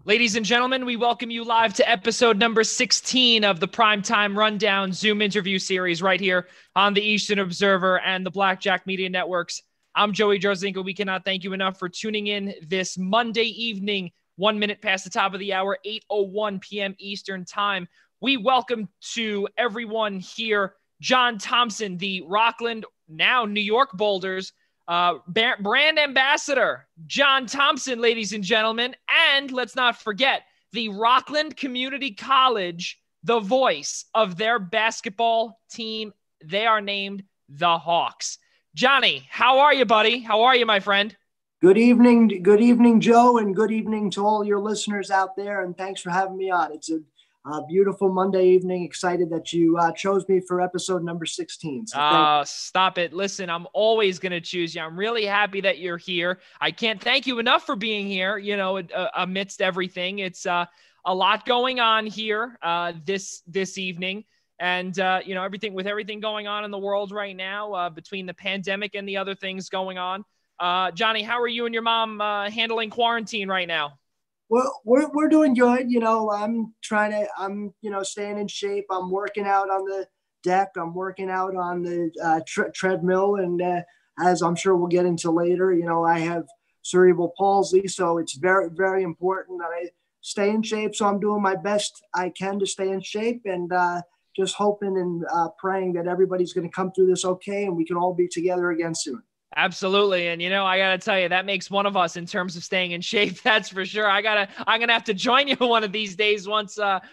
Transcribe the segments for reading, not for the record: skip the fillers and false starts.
Ladies and gentlemen, we welcome you live to episode number 16 of the Primetime Rundown Zoom interview series right here on the Eastern Observer and the Blackjack Media Networks. I'm Joey Jarzynka. We cannot thank you enough for tuning in this Monday evening, 1 minute past the top of the hour, 8:01 p.m. Eastern Time. We welcome to everyone here John Thompson, the Rockland, now New York Boulders, brand ambassador, John Thompson, ladies and gentlemen. And let's not forget the Rockland Community College, the voice of their basketball team. They are named the Hawks. Johnny, how are you, buddy? How are you, my friend? Good evening, Joe, and good evening to all your listeners out there. And thanks for having me on. It's a beautiful Monday evening. Excited that you chose me for episode number 16. So stop it. Listen, I'm always going to choose you. I'm really happy that you're here. I can't thank you enough for being here, amidst everything. It's a lot going on here this evening. And, everything going on in the world right now between the pandemic and the other things going on. Johnny, how are you and your mom handling quarantine right now? Well, we're doing good. I'm staying in shape. I'm working out on the deck. I'm working out on the treadmill. And as I'm sure we'll get into later, I have cerebral palsy. So it's very, very important that I stay in shape. So I'm doing my best I can to stay in shape, and just hoping and praying that everybody's going to come through this okay and we can all be together again soon. Absolutely. And, I got to tell you, that makes one of us in terms of staying in shape. That's for sure. I'm going to have to join you one of these days once all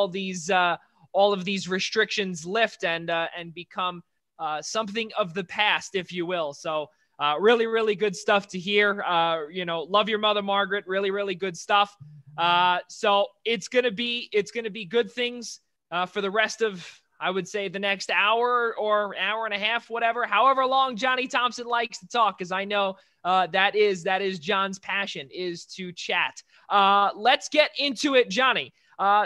of these restrictions lift and become something of the past, if you will. So really, really good stuff to hear. Love your mother, Margaret. Really, really good stuff. So it's going to be good things for the rest of, I would say, the next hour or hour and a half, however long Johnny Thompson likes to talk, because I know that is John's passion, is to chat. Let's get into it, Johnny.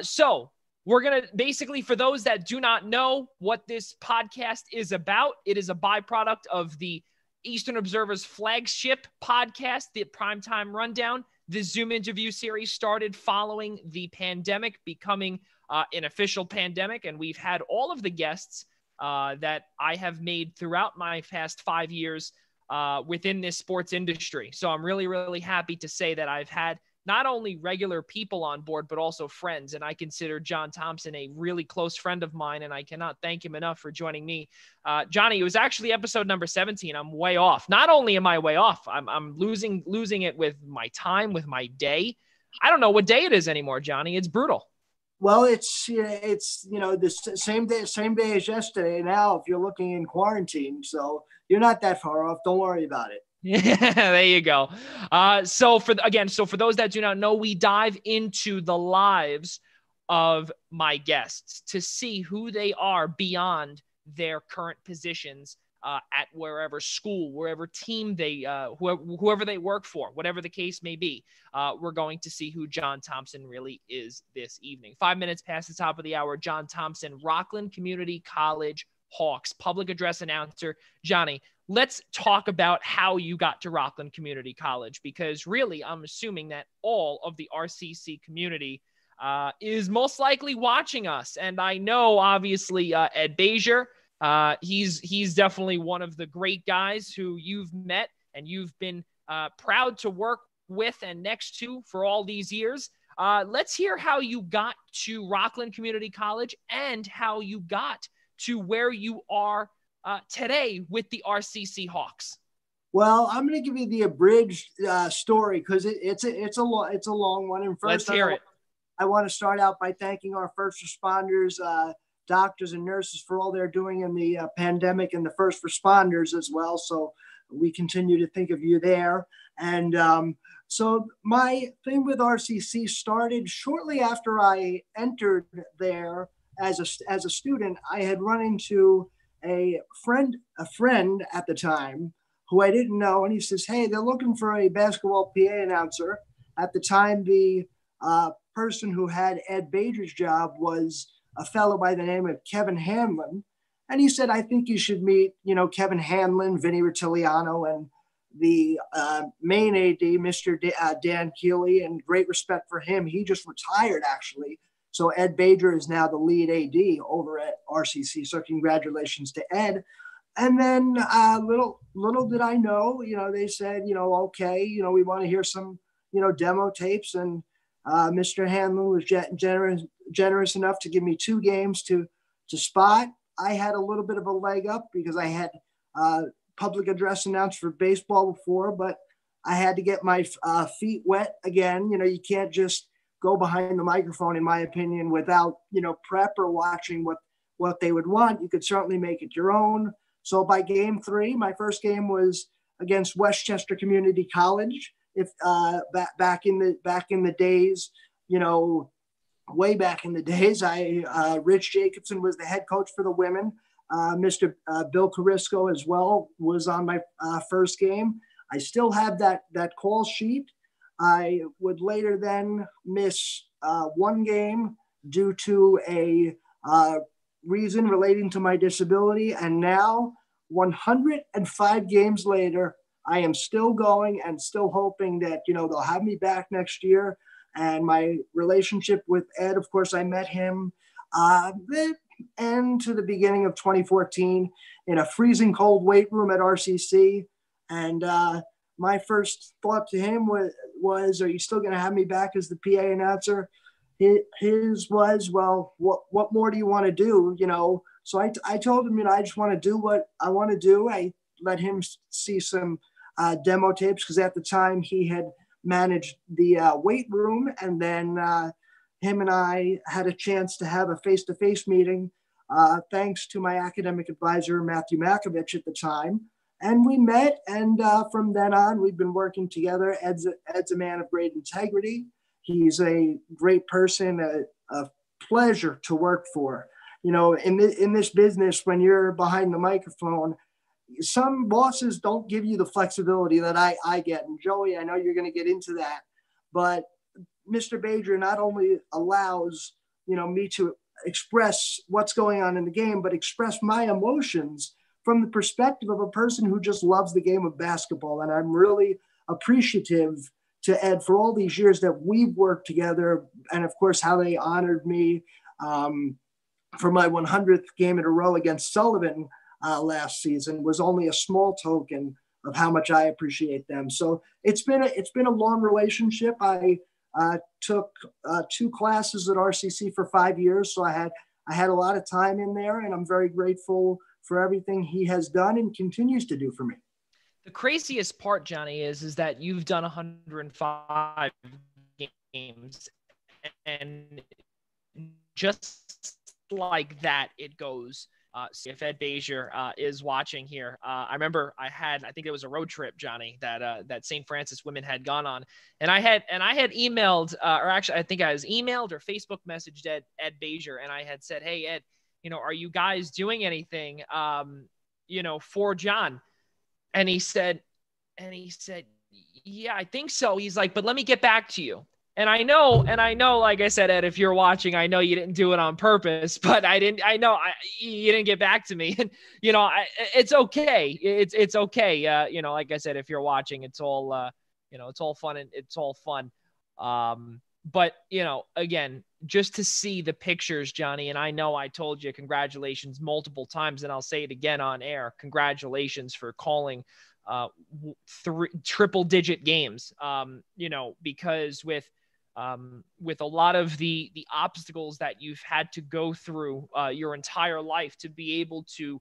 So we're going to basically, for those that do not know what this podcast is about, it is a byproduct of the Eastern Observer's flagship podcast, the Primetime Rundown. The Zoom interview series started following the pandemic becoming an official pandemic, and we've had all of the guests that I have made throughout my past 5 years within this sports industry. So I'm really, really happy to say that I've had not only regular people on board, but also friends. And I consider John Thompson a really close friend of mine, and I cannot thank him enough for joining me. Johnny, it was actually episode number 17. I'm way off. Not only am I way off, I'm losing it with my time, with my day. I don't know what day it is anymore, Johnny. It's brutal. Well, it's the same day as yesterday now, if you're looking in quarantine. So you're not that far off. Don't worry about it. Yeah, there you go. So for those that do not know, we dive into the lives of my guests to see who they are beyond their current positions at wherever school, wherever team they, whoever they work for, whatever the case may be. We're going to see who John Thompson really is this evening. 5 minutes past the top of the hour, John Thompson, Rockland Community College Hawks, public address announcer. Johnny, let's talk about how you got to Rockland Community College, because really, I'm assuming that all of the RCC community is most likely watching us. And I know, obviously, Ed Bezier, he's definitely one of the great guys who you've met and you've been proud to work with and next to for all these years. Let's hear how you got to Rockland Community College and how you got to where you are today with the RCC Hawks. Well, I'm going to give you the abridged story because it's a long one. And first, let's hear it. I want to start out by thanking our first responders, doctors and nurses, for all they're doing in the pandemic, and the first responders as well. So we continue to think of you there. And so my thing with RCC started shortly after I entered there as a student. I had run into a friend at the time who I didn't know, and he says, "Hey, they're looking for a basketball PA announcer." At the time, the person who had Ed Bezier's job was a fellow by the name of Kevin Hanlon. And he said, "I think you should meet, Kevin Hanlon, Vinny Rottiliano, and the main AD, Mr. Dan Keeley, and great respect for him. He just retired, actually. So Ed Bajer is now the lead AD over at RCC. So congratulations to Ed. And then little did I know, they said, okay, we want to hear some, demo tapes. And Mr. Hanlon was generous enough to give me 2 games to spot. I had a little bit of a leg up because I had public address announced for baseball before, but I had to get my feet wet again. You can't just go behind the microphone, in my opinion, without, prep or watching what they would want. You could certainly make it your own. So by game 3, my first game was against Westchester Community College. If back in the days, way back in the days, Rich Jacobson was the head coach for the women. Mr. Bill Carisco as well was on my first game. I still have that call sheet. I would later then miss 1 game due to a reason relating to my disability. And now 105 games later, I am still going and still hoping that, they'll have me back next year. And my relationship with Ed, of course, I met him the end to the beginning of 2014 in a freezing cold weight room at RCC. And my first thought to him was, are you still going to have me back as the PA announcer? His was, well, what more do you want to do? So I told him, I just want to do what I want to do. I let him see some demo tapes because at the time he had managed the weight room. And then him and I had a chance to have a face-to-face meeting thanks to my academic advisor, Matthew Makovich at the time. And we met, and from then on, we've been working together. Ed's a man of great integrity. He's a great person, a pleasure to work for. In this business, when you're behind the microphone, some bosses don't give you the flexibility that I get. And Joey, I know you're going to get into that, but Mr. Bajer not only allows, me to express what's going on in the game, but express my emotions from the perspective of a person who just loves the game of basketball. And I'm really appreciative to Ed for all these years that we've worked together. And of course, how they honored me for my 100th game in a row against Sullivan last season was only a small token of how much I appreciate them. So it's been a long relationship. I took 2 classes at RCC for 5 years. So I had a lot of time in there, and I'm very grateful for everything he has done and continues to do for me. The craziest part, Johnny, is that you've done 105 games, and just like that, it goes. If Ed Bajer is watching here, I remember I think it was a road trip, Johnny, that St. Francis women had gone on, and I had emailed, or actually I think I was emailed or Facebook messaged Ed Bajer, and I had said, hey Ed, are you guys doing anything, for John? And he said, yeah, I think so. He's like, but let me get back to you. And I know, like I said, Ed, if you're watching, I know you didn't do it on purpose, but you didn't get back to me. And, it's okay. It's okay. Like I said, if you're watching, it's all, it's all fun and it's all fun. But, again, just to see the pictures, Johnny, and I know I told you congratulations multiple times, and I'll say it again on air. Congratulations for calling 3 triple-digit games, because with a lot of the obstacles that you've had to go through your entire life to be able to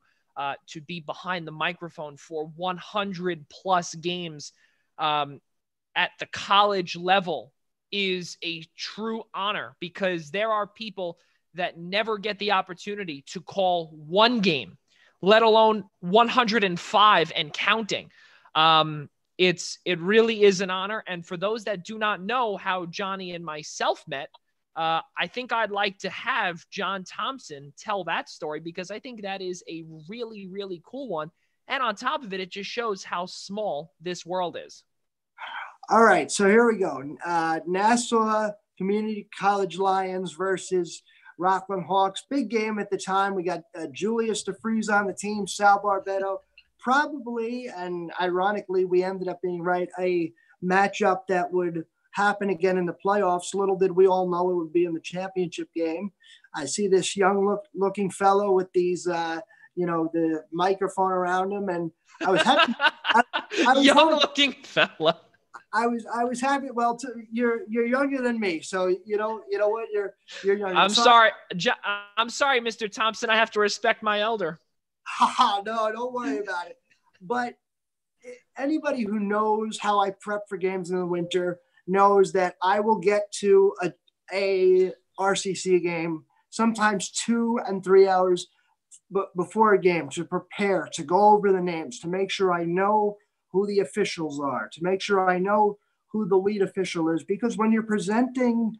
be behind the microphone for 100+ games at the college level is a true honor, because there are people that never get the opportunity to call 1 game, let alone 105 and counting. It really is an honor. And for those that do not know how Johnny and myself met, I think I'd like to have John Thompson tell that story, because I think that is a really, really cool one. And on top of it, it just shows how small this world is. All right, so here we go. Nassau Community College Lions versus Rockland Hawks. Big game at the time. We got Julius DeFries on the team, Sal Barbetto, probably, and ironically, we ended up being right, a matchup that would happen again in the playoffs. Little did we all know it would be in the championship game. I see this young looking fellow with these, the microphone around him, and I was happy. I was young looking fella. I was happy. Well, you're younger than me, so you know what, you're younger. I'm sorry, Mr. Thompson. I have to respect my elder. No, don't worry about it. But anybody who knows how I prep for games in the winter knows that I will get to a RCC game sometimes 2 and 3 hours before a game to prepare, to go over the names, to make sure I know who the officials are, to make sure I know who the lead official is. Because when you're presenting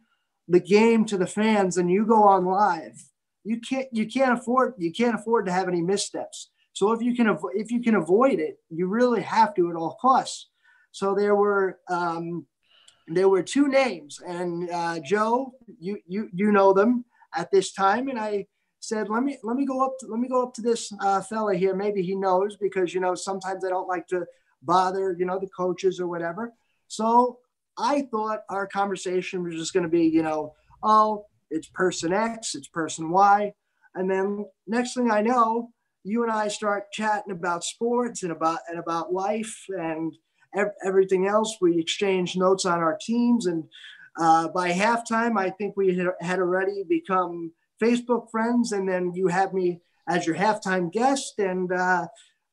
the game to the fans and you go on live, you can't afford to have any missteps. So if you can avoid it, you really have to at all costs. So there were 2 names, and Joe, you know them at this time, and I said, let me go up to this fella here. Maybe he knows, because sometimes I don't like to bother the coaches or whatever. So I thought our conversation was just going to be oh, it's person X, it's person Y, and then next thing I know, you and I start chatting about sports and about life and everything else. We exchange notes on our teams, and by halftime, I think we had already become Facebook friends. And then you had me as your halftime guest, and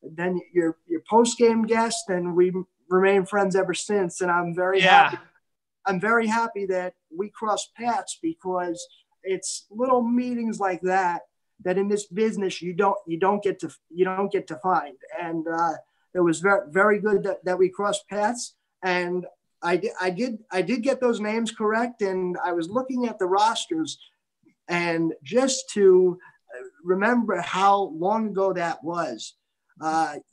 then your post game guest, and we remain friends ever since. And I'm very happy. I'm very happy that we crossed paths, because it's little meetings like that in this business you don't get to find. And it was very, very good that we crossed paths. And I did get those names correct. And I was looking at the rosters, and just to remember how long ago that was.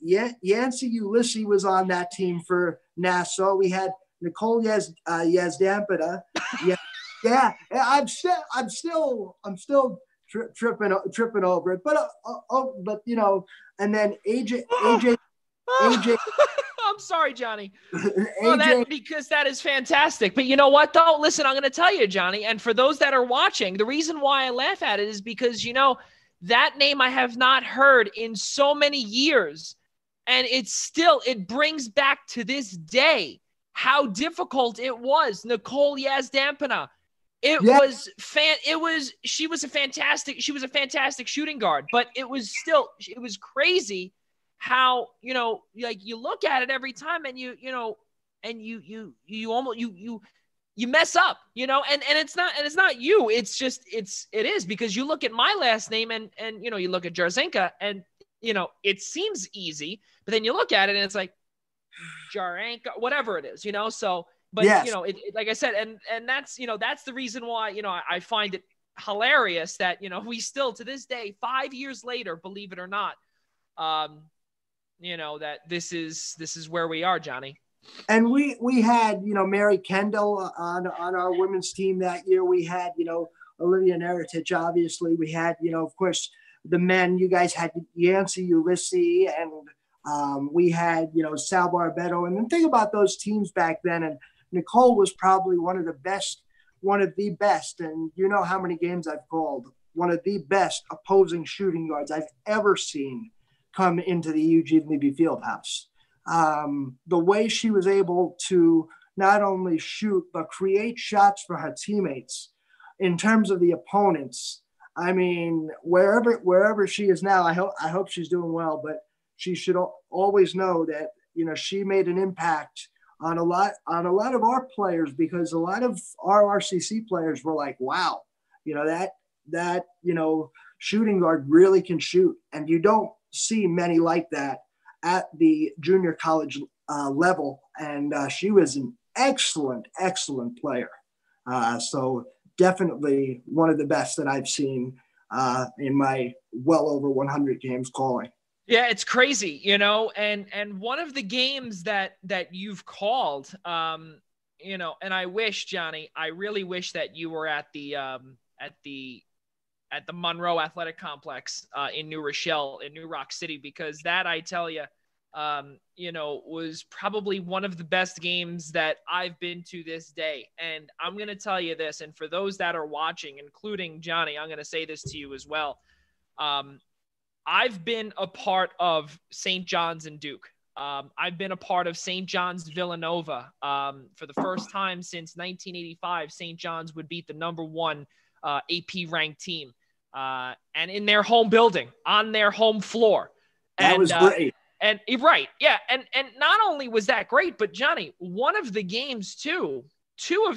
Yancy Ulysses was on that team for Nassau. We had Nicole Yazdampita. Yeah. I'm still tripping over it. But and then AJ. I'm sorry, Johnny. Because that is fantastic. But you know what, though? Listen, I'm going to tell you, Johnny, and for those that are watching, the reason why I laugh at it is because, that name I have not heard in so many years. And it brings back to this day how difficult it was. Nicole Yazdampina. She was a fantastic shooting guard, but it was crazy how, you look at it every time and you mess up, and it's not you. It is because you look at my last name and you look at Jarzynka and, it seems easy, but then you look at it and it's like Jarzynka, whatever it is, so, but yes. Like I said, and that's, that's the reason why, I find it hilarious that, we still to this day, 5 years later, believe it or not, that this is where we are, Johnny. And we had, Mary Kendall on our women's team that year. We had, Olivia Neretich, obviously. We had, of course, the men. You guys had Yancy Ulysses, and we had, Sal Barbetto. And then think about those teams back then. And Nicole was probably one of the best. And you know how many games I've called. One of the best opposing shooting guards I've ever seen come into the Eugene Levy Fieldhouse. The way she was able to not only shoot, but create shots for her teammates in terms of the opponents. I mean, wherever she is now, I hope she's doing well, but she should always know that, she made an impact on a lot of our players, because a lot of our RCC players were like, wow, that shooting guard really can shoot. And you don't see many like that at the junior college level. And she was an excellent player. So definitely one of the best that I've seen in my well over 100 games calling. Yeah, it's crazy, and one of the games that you've called, and I wish, Johnny, I really wish that you were at the Monroe Athletic Complex in New Rochelle, in New Rock City, because that, I tell you, was probably one of the best games that I've been to this day. And I'm going to tell you this, and for those that are watching, including Johnny, I'm going to say this to you as well. I've been a part of St. John's and Duke. I've been a part of St. John's Villanova. For the first time since 1985, St. John's would beat the number one AP ranked team. And in their home building, on their home floor. That was great. And right. Yeah. And not only was that great, but Johnny, two of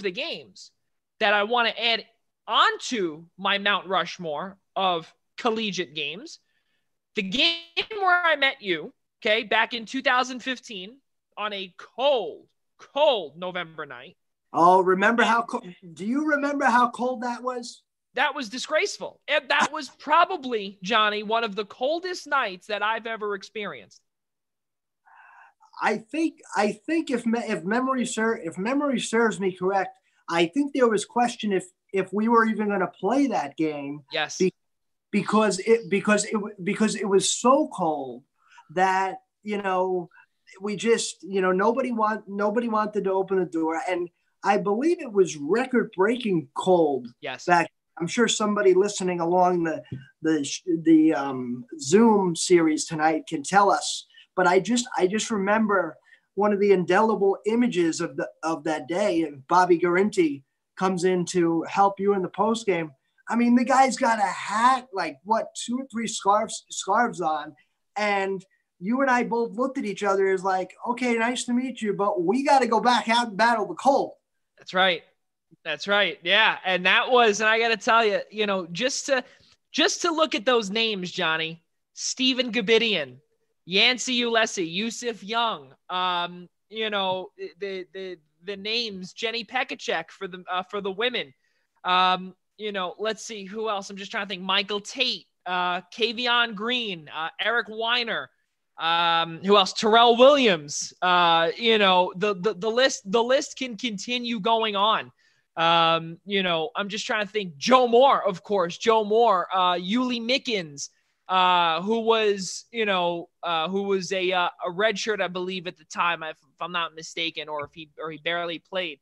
the games that I want to add onto my Mount Rushmore of collegiate games, the game where I met you, okay, back in 2015 on a cold November night. Oh, do you remember how cold that was? That was disgraceful. And that was probably, Johnny, one of the coldest nights that I've ever experienced. I think if memory serves me correct, I think there was question if we were even going to play that game. Yes. Because it was so cold that, we just, nobody wanted to open the door. And I believe it was record breaking cold. Yes. Back. I'm sure somebody listening along the Zoom series tonight can tell us. But I just remember one of the indelible images of that day. And Bobby Garinti comes in to help you in the post game. I mean, the guy's got a hat, like 2 or 3 scarves on, and you and I both looked at each other as like, okay, nice to meet you, but we got to go back out and battle the cold. That's right. Yeah. And I got to tell you, just to look at those names, Johnny, Stephen Gabidian, Yancey Ulesi, Yusuf Young, the names, Jenny Pekacek for the women. Let's see who else. I'm just trying to think. Michael Tate, Kavion Green, Eric Weiner, who else? Terrell Williams. The list can continue going on. I'm just trying to think. Joe Moore, of course. Yuli Mickens, who was a redshirt, I believe, at the time, if I'm not mistaken, or he barely played.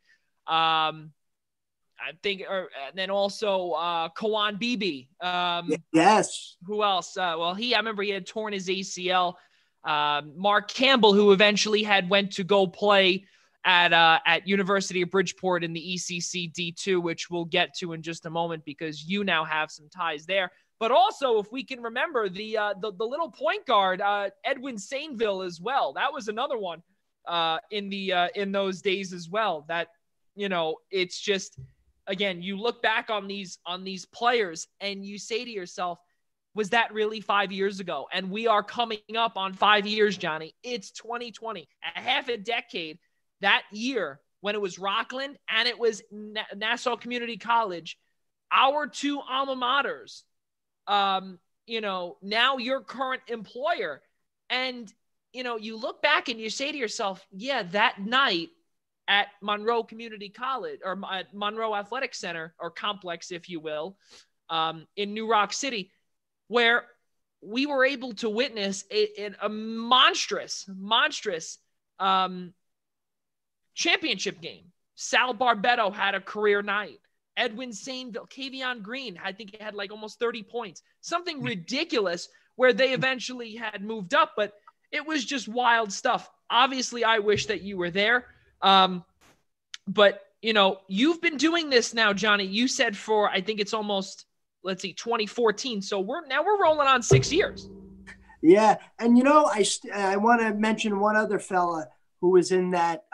I think, and then also Kawan Bibi. Yes. Who else? I remember he had torn his ACL. Mark Campbell, who eventually went to go play at University of Bridgeport in the ECC D2, which we'll get to in just a moment because you now have some ties there. But also, if we can remember the little point guard, Edwin Sainville as well. That was another one in those days as well. That it's just. Again, you look back on these players and you say to yourself, was that really 5 years ago? And we are coming up on 5 years, Johnny. It's 2020, a half a decade. That year when it was Rockland and it was Nassau Community College, our two alma maters, now your current employer. And, you look back and you say to yourself, yeah, that night, at Monroe Community College or at Monroe Athletic Center or complex, if you will, in New Rock City, where we were able to witness a monstrous championship game. Sal Barbetto had a career night. Edwin Sainville, Kavion Green, I think he had like almost 30 points, something ridiculous where they eventually had moved up, but it was just wild stuff. Obviously, I wish that you were there. But you've been doing this now, Johnny. You said for, I think it's almost, 2014. So we're rolling on 6 years. Yeah. And, I want to mention one other fella who was in that,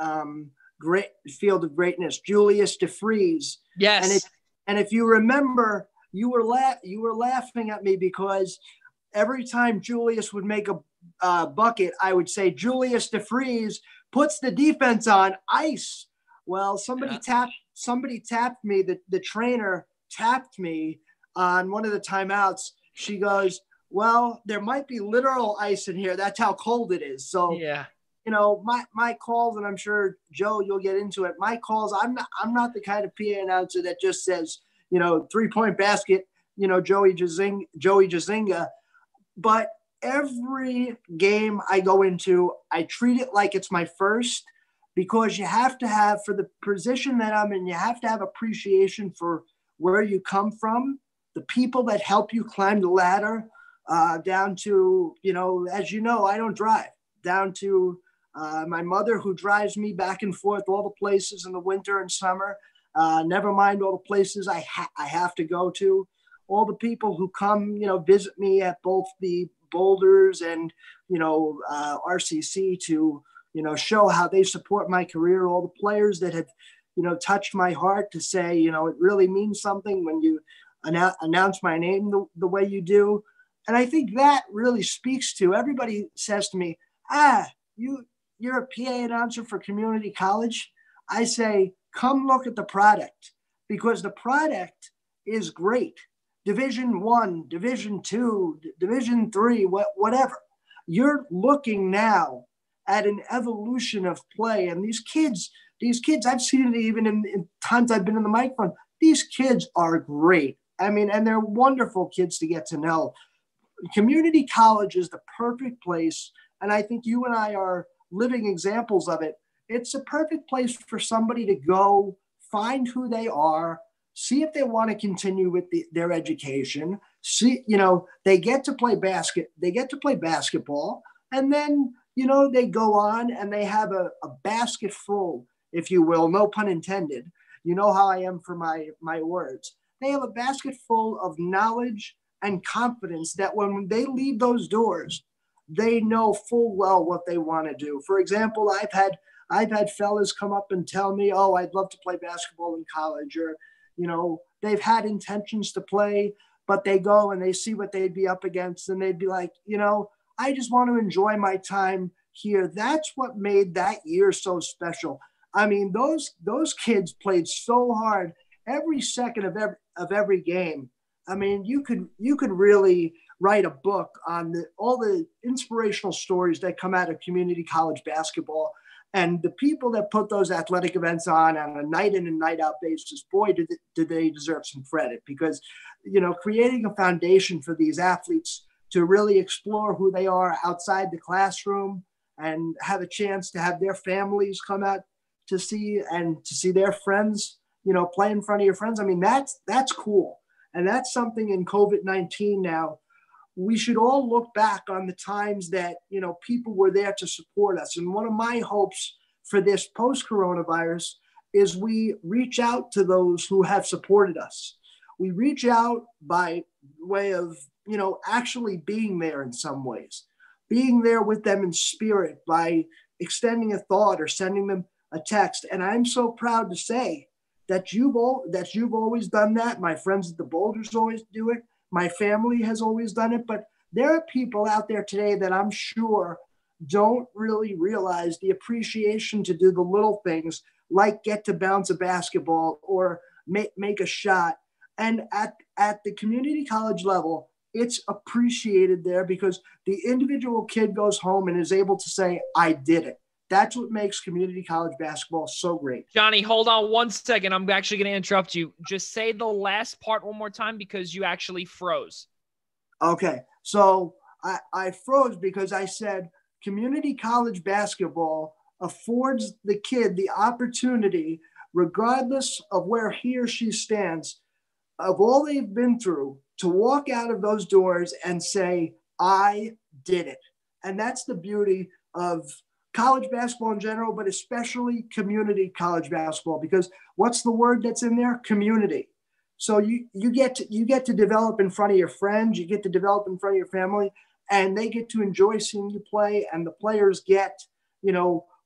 great field of greatness, Julius DeFries. Yes. And if you remember, you were laughing at me because every time Julius would make a bucket, I would say, Julius DeFries puts the defense on ice. Well, somebody tapped me. The trainer tapped me on one of the timeouts. She goes, well, there might be literal ice in here. That's how cold it is. So, yeah, my calls, and I'm sure Joe, you'll get into it. My calls, I'm not the kind of PA announcer that just says, 3-point basket, Joey Jarzynka. But every game I go into, I treat it like it's my first, because you have to have, for the position that I'm in, you have to have appreciation for where you come from, the people that help you climb the ladder, down to, as you know, I don't drive, down to my mother who drives me back and forth all the places in the winter and summer, never mind all the places I have to go to, all the people who come, visit me at both the Boulders and, RCC to, show how they support my career, all the players that have, touched my heart to say, it really means something when you announce my name the way you do. And I think that really speaks to, everybody says to me, you're a PA announcer for community college. I say, come look at the product, because the product is great. Division 1, Division 2, Division 3, whatever. You're looking now at an evolution of play. And these kids, I've seen it even in times I've been in the microphone. These kids are great. I mean, and they're wonderful kids to get to know. Community college is the perfect place. And I think you and I are living examples of it. It's a perfect place for somebody to go find who they are, see if they want to continue with their education. See, they get to play basketball, and then, they go on and they have a basket full, if you will, no pun intended. You know how I am for my words. They have a basket full of knowledge and confidence that when they leave those doors, they know full well what they want to do. For example, I've had fellas come up and tell me, oh, I'd love to play basketball in college, or, they've had intentions to play, but they go and they see what they'd be up against, and they'd be like, I just want to enjoy my time here. That's what made that year so special. I mean, those kids played so hard every second of every game. I mean, you could really write a book on all the inspirational stories that come out of community college basketball. And the people that put those athletic events on a night in and night out basis, boy, do they deserve some credit, because, creating a foundation for these athletes to really explore who they are outside the classroom and have a chance to have their families come out to see their friends, play in front of your friends. I mean, that's cool. And that's something in COVID-19 now. We should all look back on the times that, people were there to support us. And one of my hopes for this post-coronavirus is we reach out to those who have supported us. We reach out by way of, actually being there in some ways, being there with them in spirit by extending a thought or sending them a text. And I'm so proud to say that you've always done that. My friends at the Boulders always do it. My family has always done it, but there are people out there today that I'm sure don't really realize the appreciation to do the little things, like get to bounce a basketball or make a shot. And at the community college level, it's appreciated there because the individual kid goes home and is able to say, I did it. That's what makes community college basketball so great. Johnny, hold on one second. I'm actually going to interrupt you. Just say the last part one more time, because you actually froze. Okay. So I froze because I said community college basketball affords the kid the opportunity, regardless of where he or she stands, of all they've been through, to walk out of those doors and say, I did it. And that's the beauty of college basketball in general, but especially community college basketball, because what's the word that's in there? Community. So you get to develop in front of your friends, you get to develop in front of your family, and they get to enjoy seeing you play, and the players get,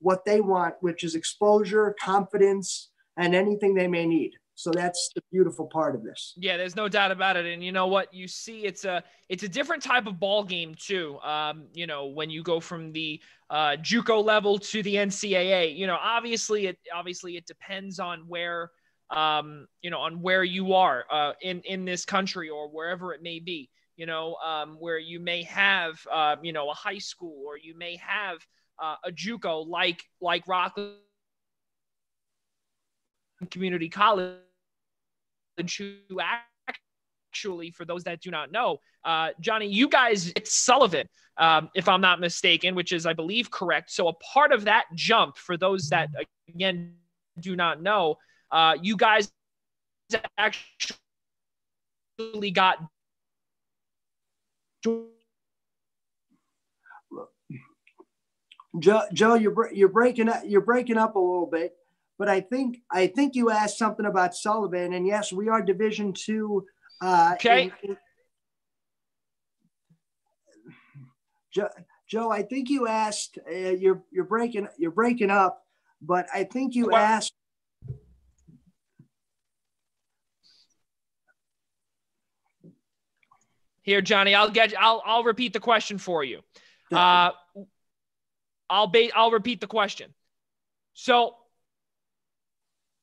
what they want, which is exposure, confidence, and anything they may need. So that's the beautiful part of this. Yeah, there's no doubt about it. And you know what? You see, it's a different type of ball game too. When you go from the JUCO level to the NCAA, obviously it depends on where, on where you are in this country or wherever it may be. Where you may have, a high school, or you may have a JUCO like Rockland Community College, who actually, for those that do not know, Johnny, you guys, it's Sullivan, if I'm not mistaken, which is, I believe, correct. So a part of that jump, for those that, again, do not know, you guys actually got Joe, you're breaking up. You're breaking up a little bit, but I think you asked something about Sullivan, and yes, we are Division II. Okay. Joe, I think you asked. You're breaking up, but I think you asked. Here, Johnny, I'll repeat the question for you. I'll repeat the question. So,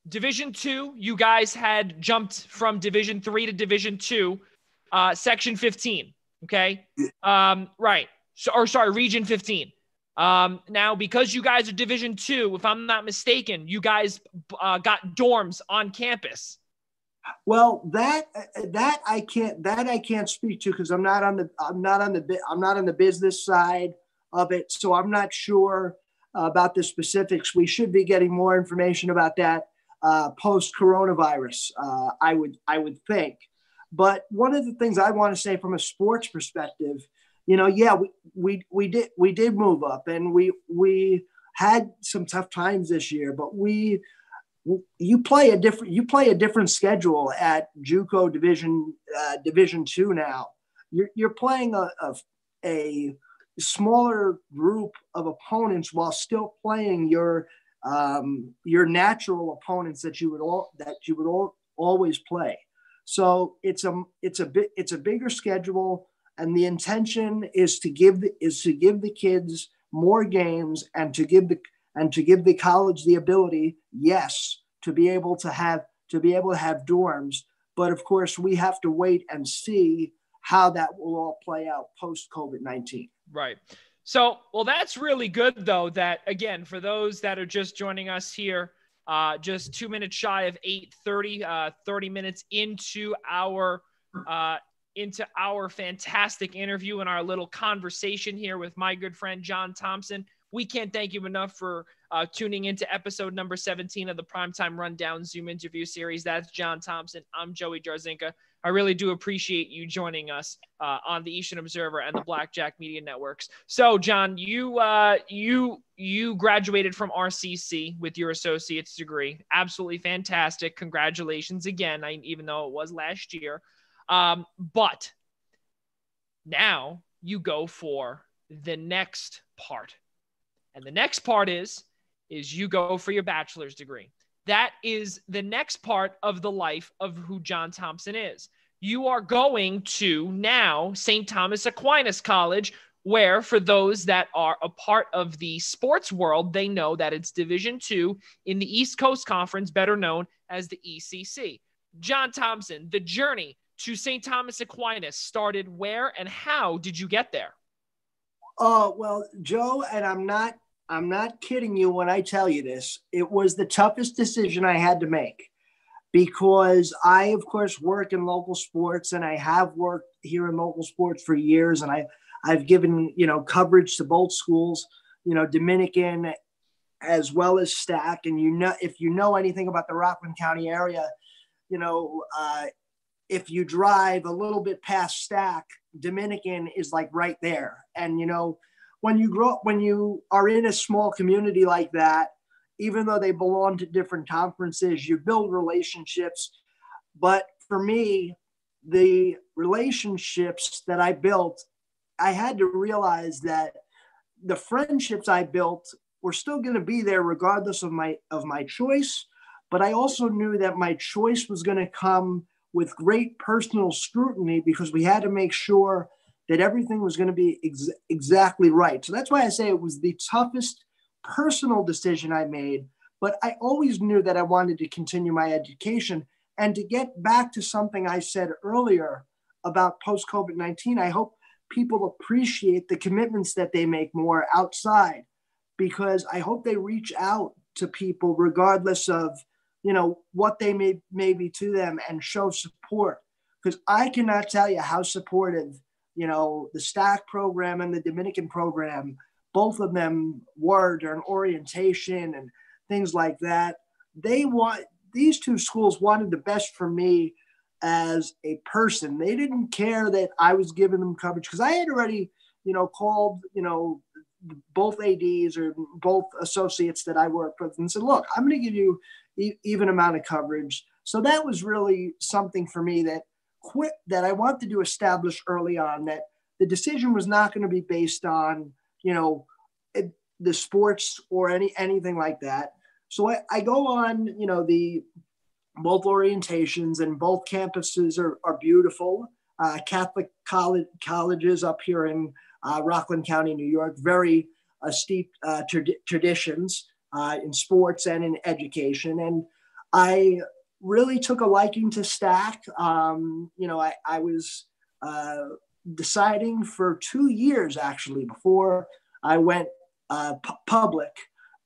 Division II, you guys had jumped from Division III to Division II, Section 15. Okay, right. So, Region 15. Now, because you guys are Division II, if I'm not mistaken, you guys got dorms on campus. Well, that I can't speak to, because I'm not on the business side of it, so I'm not sure about the specifics. We should be getting more information about that post coronavirus. I would think. But one of the things I want to say from a sports perspective, we did move up, and we had some tough times this year, but you play a different schedule at JUCO Division II now. You're playing a smaller group of opponents while still playing your natural opponents that you would always play. So it's a bigger schedule, and the intention is to give the kids more games, and to give the college the ability, yes, to be able to have dorms. But of course, we have to wait and see how that will all play out post COVID-19. Right. So, well, that's really good, though, that, again, for those that are just joining us here, just 2 minutes shy of 8:30, 30 minutes into our fantastic interview and our little conversation here with my good friend John Thompson. We can't thank you enough for tuning into episode number 17 of the Primetime Rundown Zoom interview series. That's John Thompson. I'm Joey Jarzynka. I really do appreciate you joining us on the Eastern Observer and the Blackjack Media Networks. So, John, you graduated from RCC with your associate's degree. Absolutely fantastic. Congratulations again, even though it was last year. But now you go for the next part. And the next part is you go for your bachelor's degree. That is the next part of the life of who John Thompson is. You are going to now St. Thomas Aquinas College, where, for those that are a part of the sports world, they know that it's Division II in the East Coast Conference, better known as the ECC. John Thompson, the journey to St. Thomas Aquinas started where, and how did you get there? Oh, well, Joe, and I'm not kidding you when I tell you this. It was the toughest decision I had to make, because I, of course, work in local sports, and I have worked here in local sports for years, and I've given, coverage to both schools, Dominican as well as Stack. And, if you know anything about the Rockland County area, if you drive a little bit past Stack, Dominican is like right there. And, when you grow up, when you are in a small community like that, even though they belong to different conferences, you build relationships. But for me, the relationships that I built, I had to realize that the friendships I built were still going to be there regardless of my choice. But I also knew that my choice was going to come with great personal scrutiny, because we had to make sure that everything was going to be exactly right. So that's why I say it was the toughest personal decision I made. But I always knew that I wanted to continue my education. And to get back to something I said earlier about post-COVID-19, I hope people appreciate the commitments that they make more outside, because I hope they reach out to people regardless of, what they may be to them, and show support. because I cannot tell you how supportive, the Stack program and the Dominican program, both of them were during orientation and things like that. These two schools wanted the best for me as a person. They didn't care that I was giving them coverage because I had already, called, both ADs or both associates that I work with and said, look, I'm going to give you even amount of coverage. So that was really something for me that I wanted to establish early on, that the decision was not going to be based on, the sports or anything like that. So I go on, the both orientations, and both campuses are beautiful. Catholic colleges up here in Rockland County, New York, very steep traditions in sports and in education. And I really took a liking to Stack. I was deciding for 2 years actually before I went public,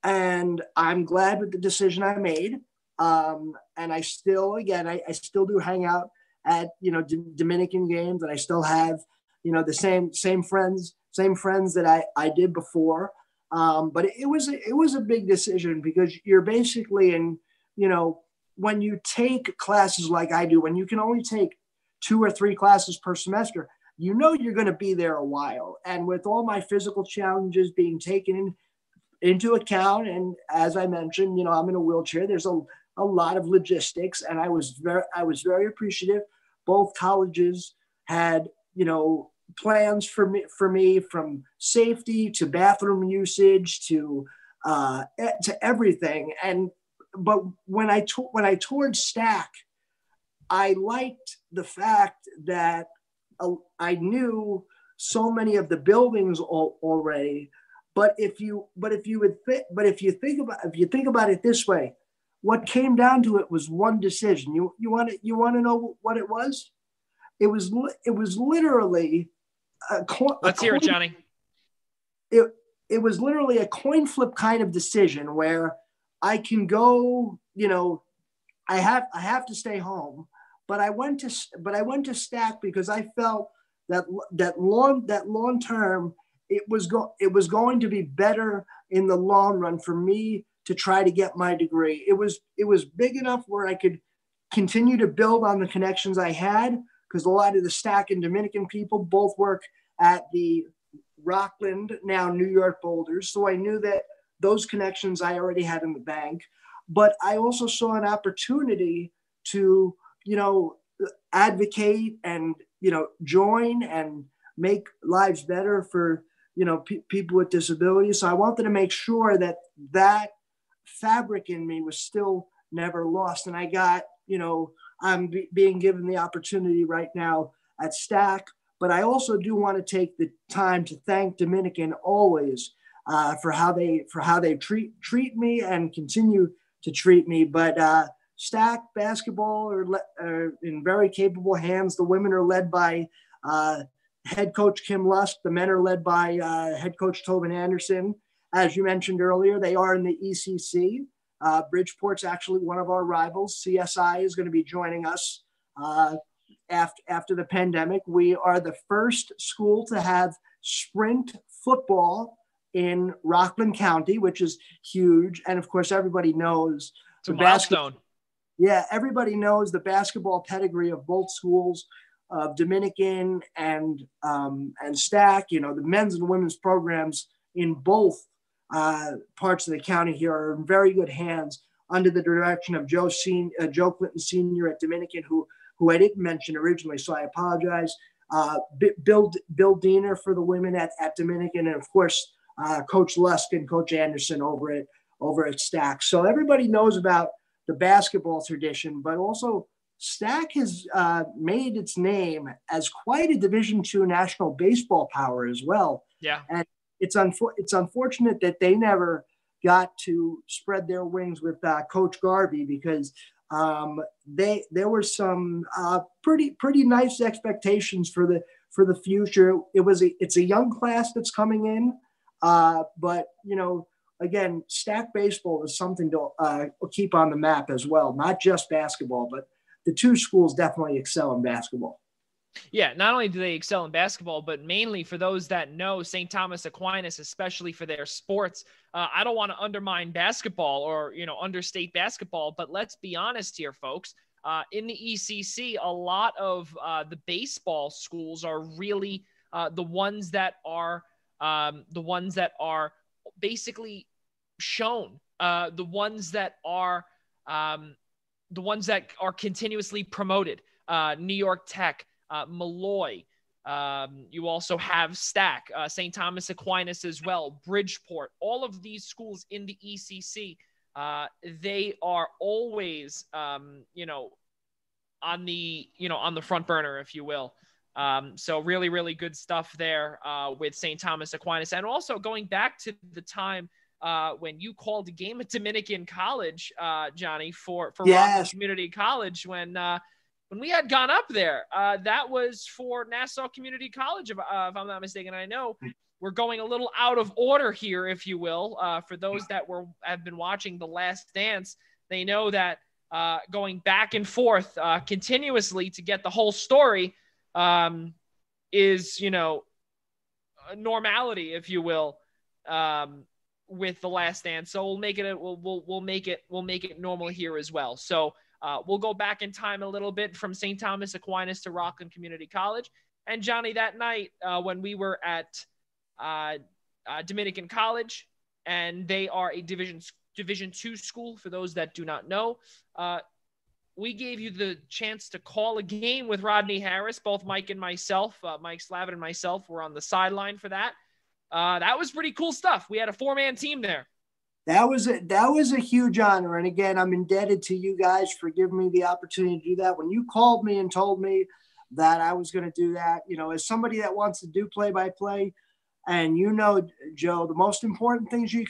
and I'm glad with the decision I made. And I still do hang out at, Dominican games, and I still have, the same friends that I did before. But it was a big decision because you're basically in, when you take classes like I do, when you can only take 2 or 3 classes per semester, you're going to be there a while. And with all my physical challenges being taken into account, and as I mentioned, I'm in a wheelchair, there's a lot of logistics, and I was very appreciative. Both colleges had, plans for me from safety to bathroom usage to everything. But when I toured Stack, I liked the fact that I knew so many of the buildings already. But if you think about it this way, what came down to it was one decision. You want to know what it was? It was literally Let's hear it, Johnny. It was literally a coin flip kind of decision where I can go, I have to stay home, but I went to Stack because I felt that long term it was going to be better in the long run for me to try to get my degree. It was big enough where I could continue to build on the connections I had, because a lot of the Stack and Dominican people both work at the Rockland, now New York Boulders. So I knew that those connections I already had in the bank. But I also saw an opportunity to, advocate and, join and make lives better for, people with disabilities. So I wanted to make sure that fabric in me was still never lost. And I got, I'm being given the opportunity right now at Stack, but I also do want to take the time to thank Dominican always for how they treat me and continue to treat me. But Stack basketball are in very capable hands. The women are led by head coach Kim Lusk. The men are led by head coach Tobin Anderson. As you mentioned earlier, they are in the ECC. Bridgeport's actually one of our rivals. CSI is going to be joining us after the pandemic. We are the first school to have sprint football in Rockland County, which is huge. And of course, everybody knows it's a milestone. Everybody knows the basketball pedigree of both schools, of Dominican and Stack. The men's and women's programs in both parts of the county here are in very good hands under the direction of Joe Clinton Sr. at Dominican, who I didn't mention originally, so I apologize. Bill Diener for the women at Dominican, and of course Coach Lusk and Coach Anderson over at Stack. So everybody knows about the basketball tradition, but also Stack has made its name as quite a Division II national baseball power as well. Yeah, and it's unfortunate that they never got to spread their wings with Coach Garvey, because there were some pretty nice expectations for the future. It's a young class that's coming in, but again, Stack baseball is something to keep on the map as well. Not just basketball, but the two schools definitely excel in basketball. Yeah, not only do they excel in basketball, but mainly for those that know St. Thomas Aquinas, especially for their sports. I don't want to undermine basketball or, understate basketball, but let's be honest here, folks. In the ECC, a lot of the baseball schools are really the ones that are basically shown, the ones that are continuously promoted. New York Tech, Malloy. You also have Stack, St. Thomas Aquinas as well, Bridgeport. All of these schools in the ECC, they are always, on the front burner, if you will. So really, really good stuff there with St. Thomas Aquinas. And also going back to the time when you called a game at Dominican College, Johnny, for Rockland Community College, when we had gone up there. That was for Nassau Community College, if I'm not mistaken. I know we're going a little out of order here, if you will. For those that have been watching The Last Dance, they know that going back and forth continuously to get the whole story is, normality, if you will, with The Last Dance. So we'll make it normal here as well. So we'll go back in time a little bit from St. Thomas Aquinas to Rockland Community College. And Johnny, that night when we were at Dominican College, and they are a Division II school, for those that do not know, we gave you the chance to call a game with Rodney Harris. Both Mike and myself, Mike Slavin and myself, were on the sideline for that. That was pretty cool stuff. We had a 4-man team there. That was a huge honor. And again, I'm indebted to you guys for giving me the opportunity to do that. When you called me and told me that I was going to do that, as somebody that wants to do play-by-play, and Joe, the most important thing you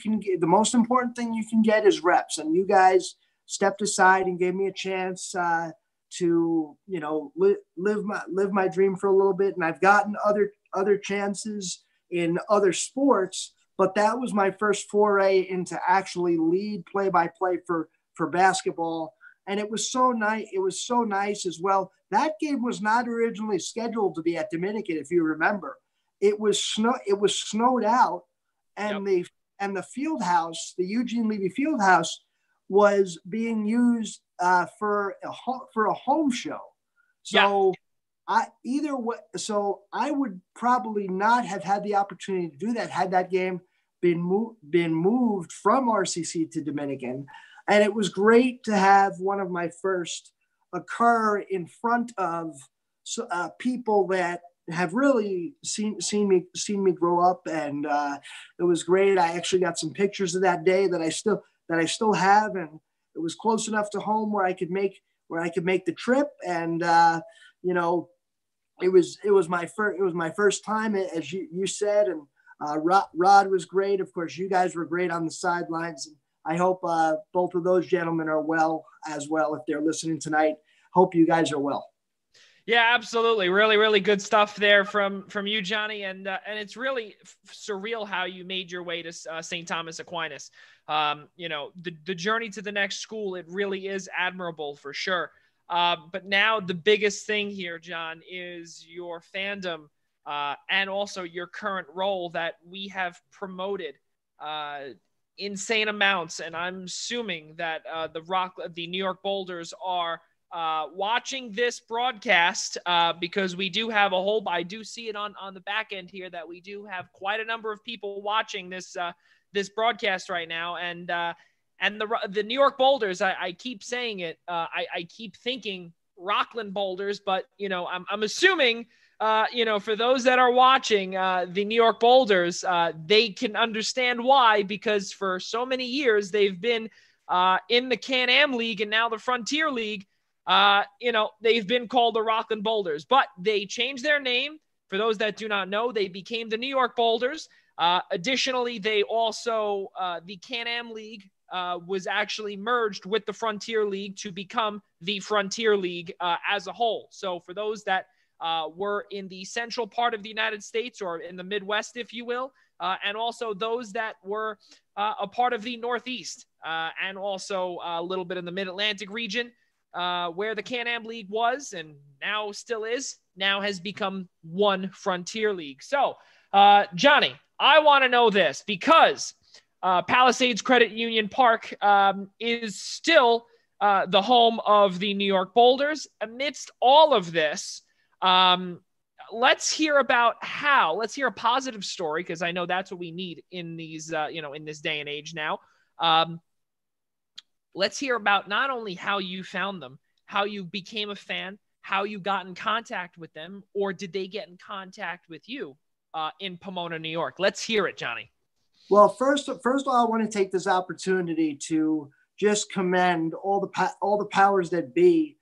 can get is reps. And you guys stepped aside and gave me a chance to, live my dream for a little bit. And I've gotten other chances in other sports, but that was my first foray into actually lead play-by-play for basketball. And it was so nice. It was so nice as well. That game was not originally scheduled to be at Dominican, if you remember. It was snowed out, and the field house, the Eugene Levy field house, was being used for a home show. So I would probably not have had the opportunity to do that had that game been moved from RCC to Dominican. And it was great to have one of my first occur in front of people that have really seen me grow up, and it was great. I actually got some pictures of that day that I still have, and it was close enough to home where I could make the trip. And it was my first time, as you said, and Rod was great. Of course, you guys were great on the sidelines. And I hope both of those gentlemen are well as well. If they're listening tonight, hope you guys are well. Yeah, absolutely. Really, really good stuff there from you, Johnny. And it's really surreal how you made your way to St. Thomas Aquinas. The journey to the next school, it really is admirable for sure. But now the biggest thing here, John, is your fandom and also your current role that we have promoted insane amounts. And I'm assuming that the New York Boulders are watching this broadcast because we do have I do see it on the back end here that we do have quite a number of people watching this broadcast right now. And the New York Boulders, I keep saying it. I keep thinking Rockland Boulders, but I'm assuming for those that are watching the New York Boulders, they can understand why, because for so many years they've been in the Can-Am League and now the Frontier League. They've been called the Rockland Boulders, but they changed their name. For those that do not know, they became the New York Boulders. Additionally, they also, the Can-Am League was actually merged with the Frontier League to become the Frontier League as a whole. So for those that were in the central part of the United States, or in the Midwest, if you will, and also those that were a part of the Northeast and also a little bit in the Mid-Atlantic region, where the Can-Am League was and now still is, now has become one Frontier League. So, Johnny, I want to know this because Palisades Credit Union Park is still the home of the New York Boulders. Amidst all of this, let's hear about let's hear a positive story, because I know that's what we need in these, in this day and age now. Let's hear about not only how you found them, how you became a fan, how you got in contact with them, or did they get in contact with you in Pomona, New York? Let's hear it, Johnny. Well, first of all, I want to take this opportunity to just commend all the powers that be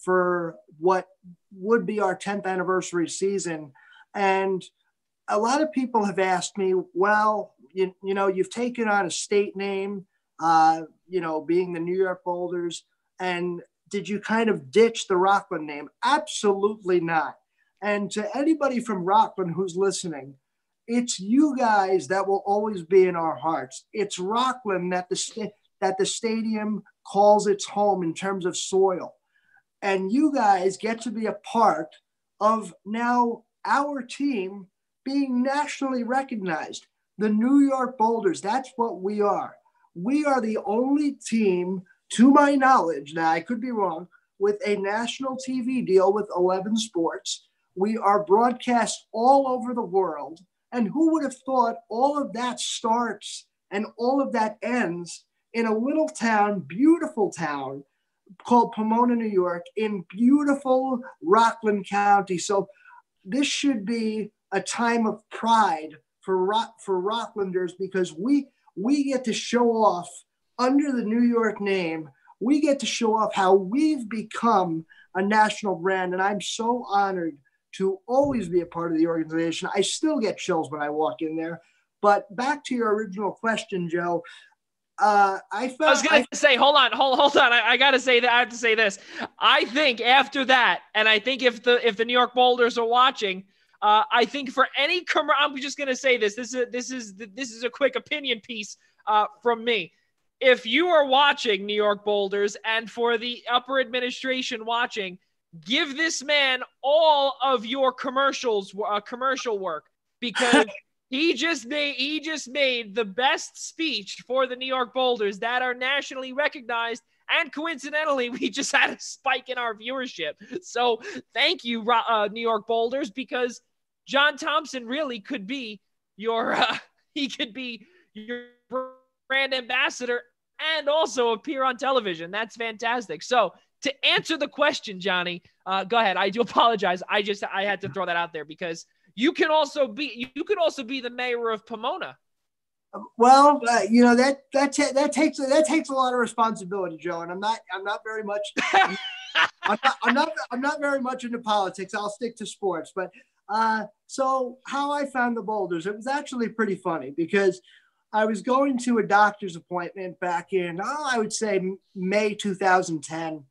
for what would be our 10th anniversary season. And a lot of people have asked me, well, you've taken on a state name, being the New York Boulders, and did you kind of ditch the Rockland name? Absolutely not. And to anybody from Rockland who's listening, it's you guys that will always be in our hearts. It's Rockland that the stadium calls its home in terms of soil. And you guys get to be a part of now our team being nationally recognized. The New York Boulders, that's what we are. We are the only team, to my knowledge, now I could be wrong, with a national TV deal with 11 Sports. We are broadcast all over the world. And who would have thought all of that starts and all of that ends in a little town, beautiful town called Pomona, New York, in beautiful Rockland County. So this should be a time of pride for Rocklanders, because we get to show off under the New York name. We get to show off how we've become a national brand. And I'm so honored to always be a part of the organization. I still get chills when I walk in there. But back to your original question, Joe. I was going to say, hold on. I got to say that. I have to say this. I think after that, and I think if the New York Boulders are watching, I think for any I'm just going to say this. This is a quick opinion piece from me. If you are watching New York Boulders, and for the upper administration watching, give this man all of your commercial work, because he just made the best speech for the New York Boulders that are nationally recognized. And coincidentally, we just had a spike in our viewership. So thank you, New York Boulders, because John Thompson really could be your brand ambassador and also appear on television. That's fantastic. So to answer the question, Johnny, go ahead. I do apologize. I had to throw that out there, because you could also be the mayor of Pomona. Well, that takes a lot of responsibility, Joe. And I'm not very much I'm not very much into politics. I'll stick to sports. But so how I found the Boulders, it was actually pretty funny, because I was going to a doctor's appointment back in, I would say May 2010.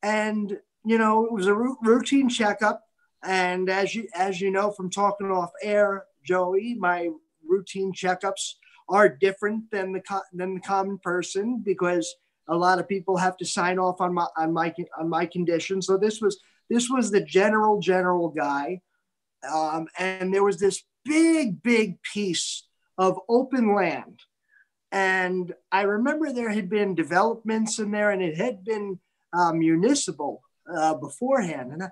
And, it was a routine checkup. And as you know, from talking off air, Joey, my routine checkups are different than the common person, because a lot of people have to sign off on my condition. So this was the general guy. And there was this big piece of open land. And I remember there had been developments in there, and it had been municipal beforehand. And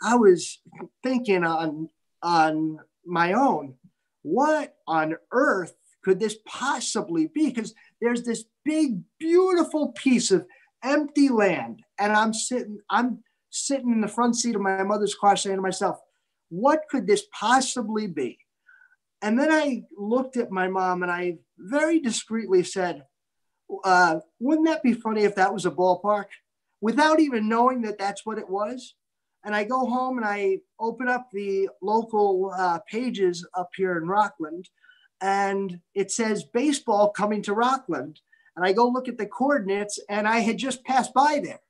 I was thinking on my own, what on earth could this possibly be? Because there's this big, beautiful piece of empty land. And I'm sitting in the front seat of my mother's car saying to myself, what could this possibly be? And then I looked at my mom and I very discreetly said, wouldn't that be funny if that was a ballpark? Without even knowing that that's what it was. And I go home and I open up the local pages up here in Rockland, and it says baseball coming to Rockland. And I go look at the coordinates, and I had just passed by there.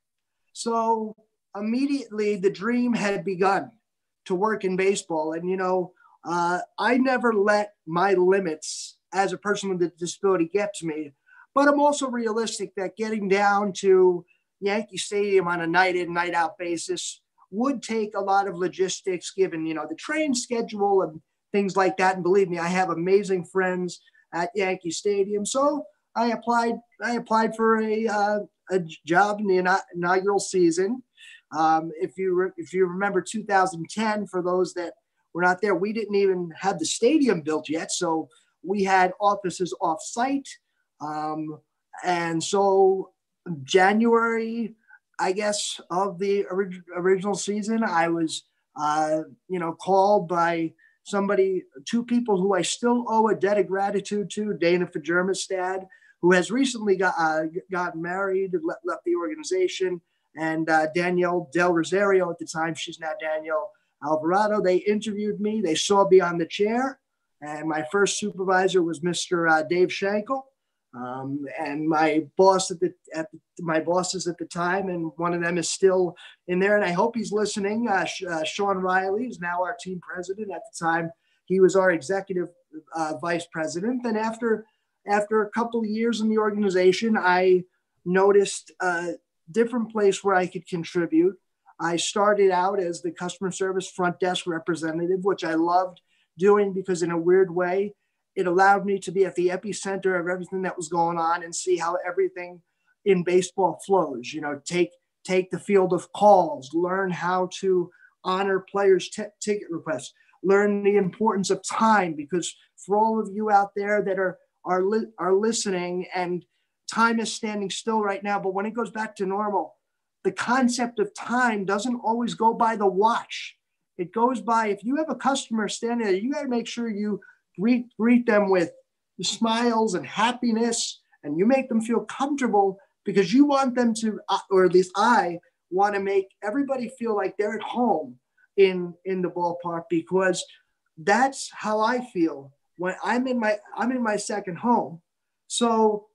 So immediately the dream had begun to work in baseball. And, I never let my limits as a person with a disability get to me, but I'm also realistic that getting down to, Yankee Stadium on a night in, night out basis would take a lot of logistics given, the train schedule and things like that. And believe me, I have amazing friends at Yankee Stadium. So I applied for a job in the inaugural season. If you remember 2010, for those that were not there, we didn't even have the stadium built yet. So we had offices off site. And so January, I guess, of the original season, I was, called by two people who I still owe a debt of gratitude to, Dana Fajermestad, who has recently gotten married, left the organization, and Danielle Del Rosario at the time. She's now Danielle Alvarado. They interviewed me. They saw me on the chair. And my first supervisor was Mr. Dave Schenkel. And my bosses at the time, and one of them is still in there, and I hope he's listening. Sean Riley is now our team president. At the time, he was our executive vice president. And after a couple of years in the organization, I noticed a different place where I could contribute. I started out as the customer service front desk representative, which I loved doing because in a weird way, it allowed me to be at the epicenter of everything that was going on and see how everything in baseball flows. Take the field of calls, learn how to honor players' ticket requests, learn the importance of time, because for all of you out there that are listening, and time is standing still right now, but when it goes back to normal, the concept of time doesn't always go by the watch. It goes by, if you have a customer standing there, you got to make sure you greet them with smiles and happiness, and you make them feel comfortable, because you want them to, or at least I want to make everybody feel like they're at home in the ballpark, because that's how I feel when I'm in my second home. So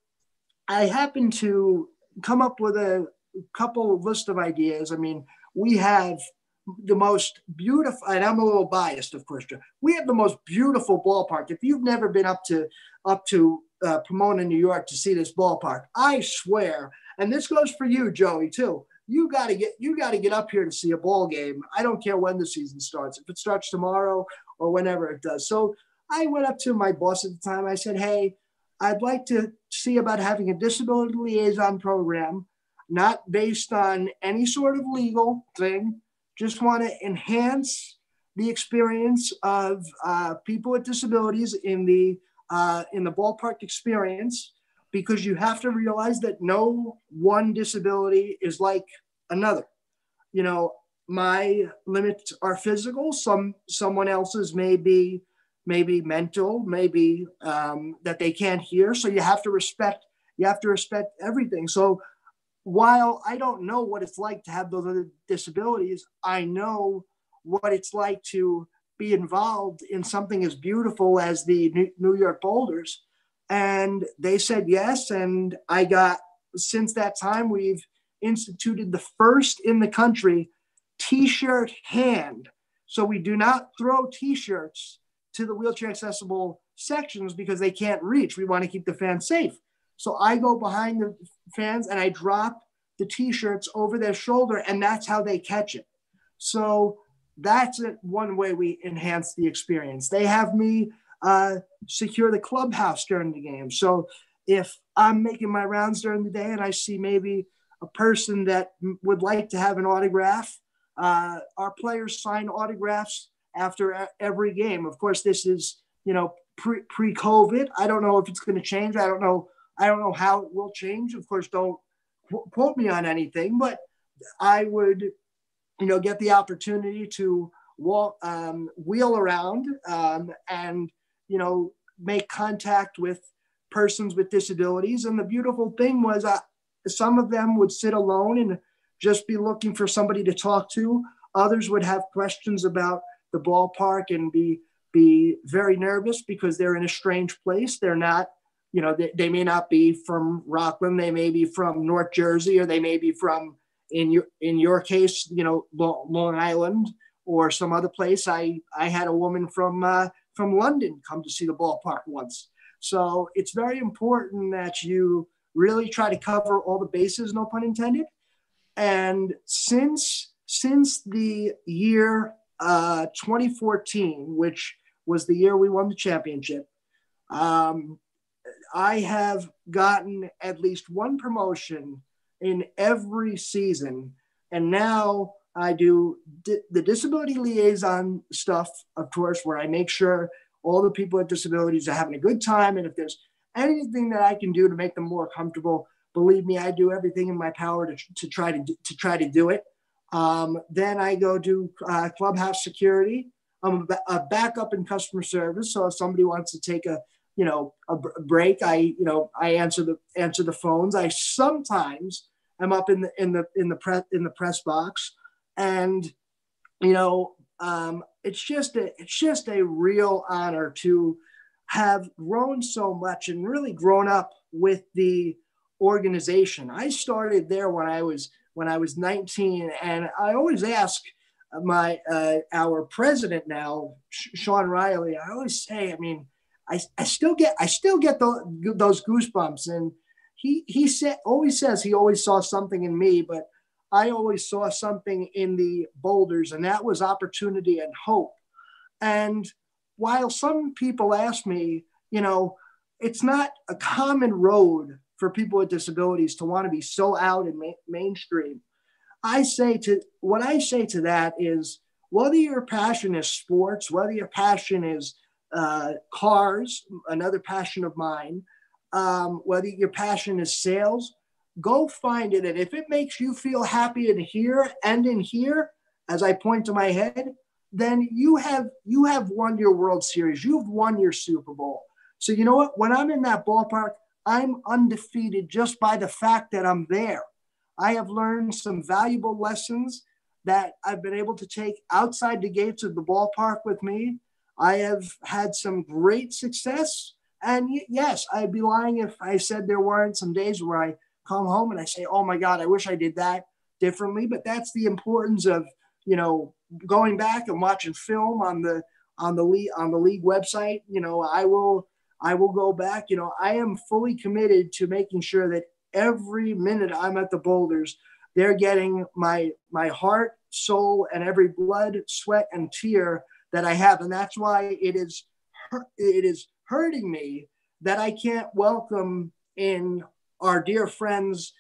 I happen to come up with a couple of list of ideas. I mean, we have the most beautiful, and I'm a little biased, of course, we have the most beautiful ballpark. If you've never been up to Pomona, New York to see this ballpark, I swear, and this goes for you, Joey, too. You got to get up here to see a ball game. I don't care when the season starts. If it starts tomorrow or whenever it does. So I went up to my boss at the time. I said, hey, I'd like to see about having a disability liaison program, not based on any sort of legal thing. Just want to enhance the experience of people with disabilities in the ballpark experience, because you have to realize that no one disability is like another. My limits are physical. Someone else's may be mental, maybe that they can't hear. So you have to respect everything. So while I don't know what it's like to have those other disabilities, I know what it's like to be involved in something as beautiful as the New York Boulders. And they said yes. And since that time, we've instituted the first in the country T-shirt hand. So we do not throw T-shirts to the wheelchair accessible sections because they can't reach. We want to keep the fans safe. So I go behind the fans and I drop the T-shirts over their shoulder, and that's how they catch it. So that's one way we enhance the experience. They have me secure the clubhouse during the game. So if I'm making my rounds during the day and I see maybe a person that would like to have an autograph, our players sign autographs after every game. Of course, this is, pre-COVID. I don't know if it's going to change. I don't know how it will change. Of course, don't quote me on anything, but I would, get the opportunity to walk, wheel around, and, make contact with persons with disabilities. And the beautiful thing was some of them would sit alone and just be looking for somebody to talk to. Others would have questions about the ballpark and be very nervous because they're in a strange place. They're not, they may not be from Rockland. They may be from North Jersey, or they may be from, in your case, Long Island or some other place. I had a woman from London come to see the ballpark once. So it's very important that you really try to cover all the bases, no pun intended. And since the year 2014, which was the year we won the championship, I have gotten at least one promotion in every season. And now I do the disability liaison stuff, of course, where I make sure all the people with disabilities are having a good time. And if there's anything that I can do to make them more comfortable, believe me, I do everything in my power to try to do it. Then I go do clubhouse security. I'm a backup in customer service. So if somebody wants to take a break, I answer the phones. I sometimes am up in the press box, and it's just a real honor to have grown so much and really grown up with the organization. I started there when I was 19, and I always ask our president now, Sean Riley. I always say, I mean, I still get those goosebumps, and he always says he always saw something in me, but I always saw something in the Boulders, and that was opportunity and hope. And while some people ask me, it's not a common road for people with disabilities to want to be so out in mainstream. I say to that is, whether your passion is sports, whether your passion is cars, another passion of mine, whether your passion is sales, go find it. And if it makes you feel happy in here, as I point to my head, then you have won your World Series. You've won your Super Bowl. So you know what? When I'm in that ballpark, I'm undefeated just by the fact that I'm there. I have learned some valuable lessons that I've been able to take outside the gates of the ballpark with me. I have had some great success. And yes, I'd be lying if I said there weren't some days where I come home and I say, oh my God, I wish I did that differently. But that's the importance of, going back and watching film on the league website. I will go back. I am fully committed to making sure that every minute I'm at the Boulders, they're getting my heart, soul, and every blood, sweat, and tear that I have. And that's why it is hurting me that I can't welcome in our dear friends,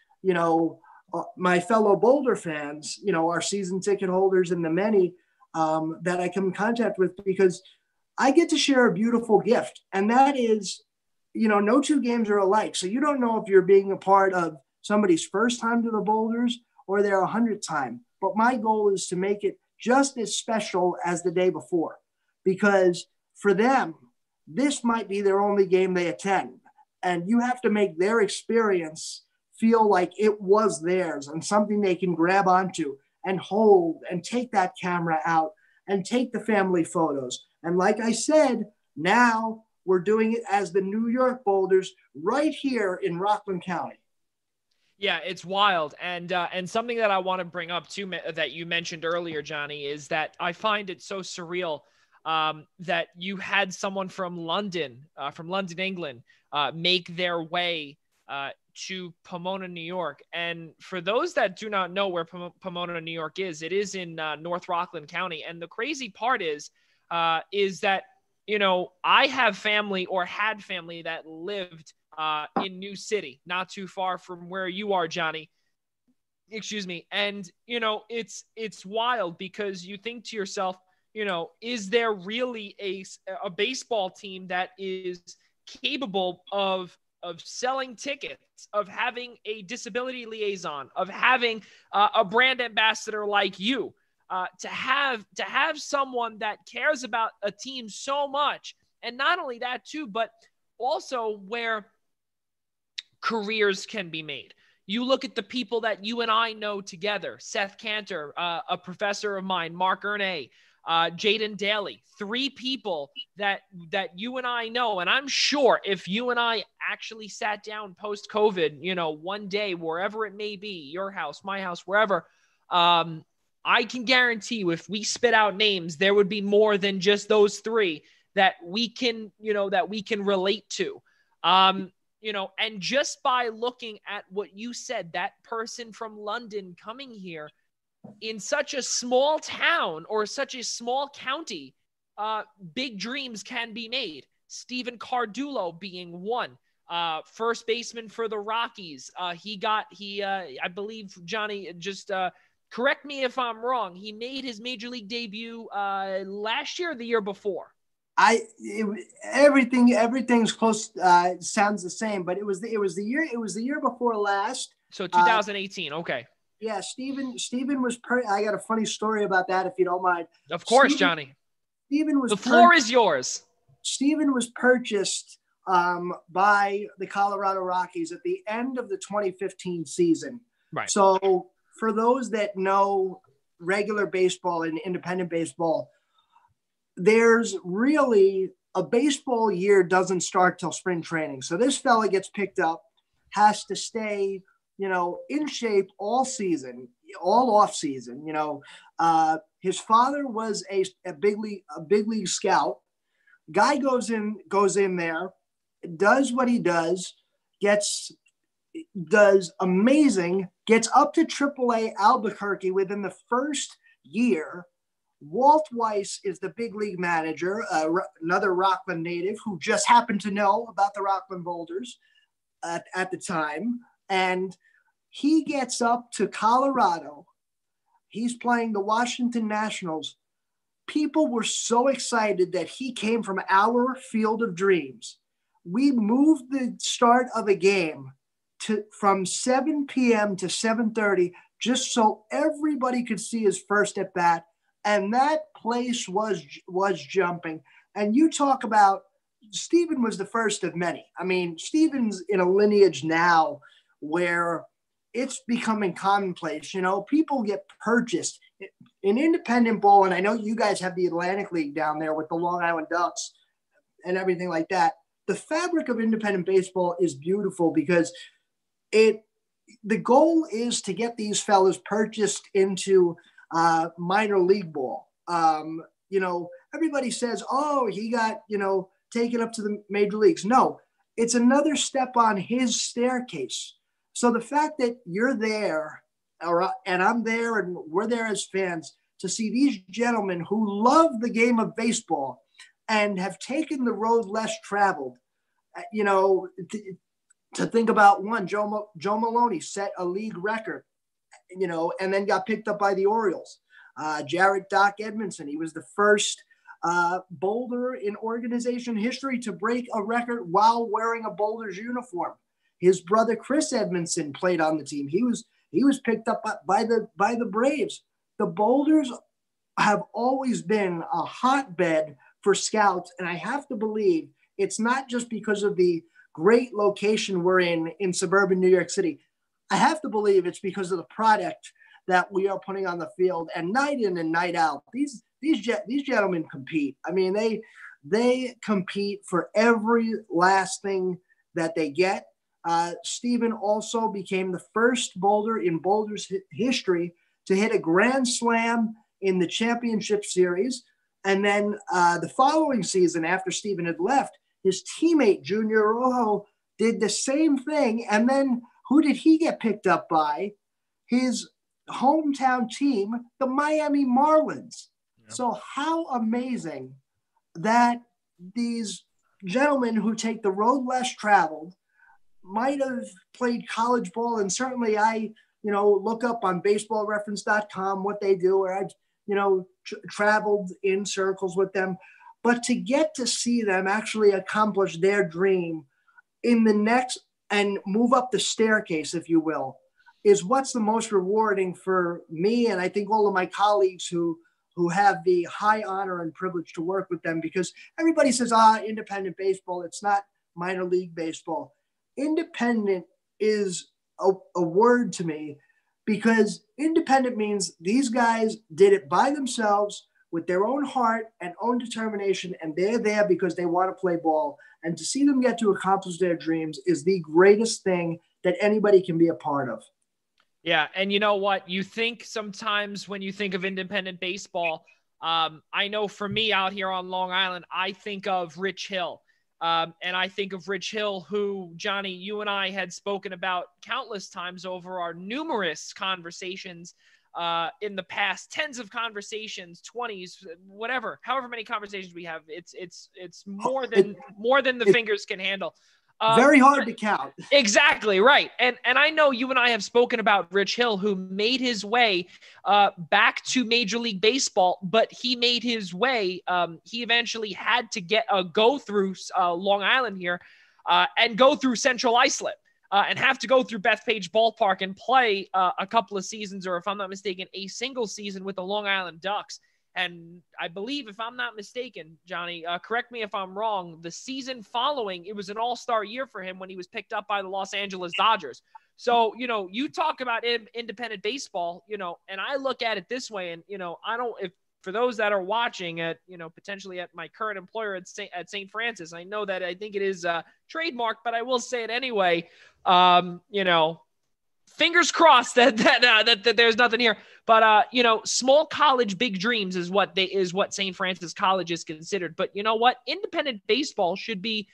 my fellow Boulder fans, our season ticket holders, and the many that I come in contact with, because I get to share a beautiful gift. And that is, no two games are alike. So you don't know if you're being a part of somebody's first time to the Boulders or their 100th time. But my goal is to make it just as special as the day before, because for them, this might be their only game they attend. And you have to make their experience feel like it was theirs and something they can grab onto and hold and take that camera out and take the family photos. And like I said, now we're doing it as the New York Boulders right here in Rockland County. Yeah, it's wild. And something that I want to bring up too, that you mentioned earlier, Johnny, is that I find it so surreal that you had someone from London, England, make their way to Pomona, New York. And for those that do not know where Pomona, New York is, it is in North Rockland County. And the crazy part is that, I have family or had family that lived in New City, not too far from where you are, Johnny. Excuse me. And, it's wild because you think to yourself, is there really a baseball team that is capable of selling tickets, of having a disability liaison, of having a brand ambassador like you, to have someone that cares about a team so much. And not only that too, but also where careers can be made. You look at the people that you and I know together, Seth Cantor, a professor of mine, Mark Ernay, Jaden Daly, 3 people that you and I know. And I'm sure if you and I actually sat down post-COVID, one day, wherever it may be, your house, my house, wherever, I can guarantee you, if we spit out names, there would be more than just those 3 that we can relate to. and just by looking at what you said, that person from London coming here in such a small town or such a small county, big dreams can be made. Stephen Cardulo being one, first baseman for the Rockies. I believe, Johnny, just correct me if I'm wrong, he made his major league debut last year or the year before? Everything's close. Sounds the same, but it was the year before last. So 2018. Okay. Yeah, Stephen was. I got a funny story about that, if you don't mind. Of course, Johnny. Stephen was. The floor is yours. Stephen was purchased by the Colorado Rockies at the end of the 2015 season. Right. So for those that know regular baseball and independent baseball, there's really a baseball year doesn't start till spring training. So this fella gets picked up, has to stay, in shape all season, all off season. His father was a big league scout. Guy goes in there, does what he does, does amazing, gets up to AAA Albuquerque within the first year. Walt Weiss is the big league manager, another Rockland native who just happened to know about the Rockland Boulders at the time. And he gets up to Colorado. He's playing the Washington Nationals. People were so excited that he came from our field of dreams. We moved the start of a game from 7 p.m. to 7:30 just so everybody could see his first at bat. And that place was jumping. And you talk about Stephen was the first of many. I mean, Stephen's in a lineage now where it's becoming commonplace. People get purchased in independent ball. And I know you guys have the Atlantic League down there with the Long Island Ducks and everything like that. The fabric of independent baseball is beautiful because the goal is to get these fellas purchased into minor league ball. Everybody says, oh, he got, taken up to the major leagues. No, it's another step on his staircase. So the fact that you're there and I'm there and we're there as fans to see these gentlemen who love the game of baseball and have taken the road less traveled, to think about one, Joe Maloney set a league record, and then got picked up by the Orioles. Jarrett Doc Edmondson, he was the first Boulder in organization history to break a record while wearing a Boulders uniform. His brother Chris Edmondson played on the team. He was picked up by the Braves. The Boulders have always been a hotbed for scouts, and I have to believe it's not just because of the great location we're in suburban New York City. I have to believe it's because of the product that we are putting on the field, and night in and night out, these gentlemen compete. I mean, they compete for every last thing that they get. Stephen also became the first Boulder in Boulder's history to hit a grand slam in the championship series. And then the following season, after Stephen had left, his teammate Junior Rojo did the same thing. And then who did he get picked up by? His hometown team, the Miami Marlins. Yeah. So how amazing that these gentlemen who take the road less traveled might have played college ball. And certainly I, look up on baseballreference.com what they do, or I've, traveled in circles with them. But to get to see them actually accomplish their dream in the next and move up the staircase, if you will, is what's the most rewarding for me. And I think all of my colleagues who have the high honor and privilege to work with them, because everybody says, independent baseball, it's not minor league baseball. Independent is a word to me, because independent means these guys did it by themselves with their own heart and own determination, and they're there because they want to play ball. And to see them get to accomplish their dreams is the greatest thing that anybody can be a part of. Yeah, and you know what? You think sometimes when you think of independent baseball, I know for me out here on Long Island, I think of Rich Hill. And I think of Rich Hill, who, Johnny, you and I had spoken about countless times over our numerous conversations in the past, tens of conversations, 20s, whatever, however many conversations we have. It's more than the fingers can handle. Very hard to count. Exactly right. And I know you and I have spoken about Rich Hill, who made his way back to Major League Baseball, but he made his way. He eventually had to go through Long Island here and go through Central Islip and have to go through Bethpage Ballpark and play a couple of seasons, or if I'm not mistaken, a single season with the Long Island Ducks. And I believe, if I'm not mistaken, Johnny, correct me if I'm wrong, the season following, it was an all-star year for him when he was picked up by the Los Angeles Dodgers. So, you talk about independent baseball, and I look at it this way, and, for those that are watching at, potentially at my current employer at St. Francis, I know that I think it is trademarked, but I will say it anyway. Fingers crossed that there's nothing here, but small college, big dreams is what St. Francis College is considered. But you know what? Independent baseball should be,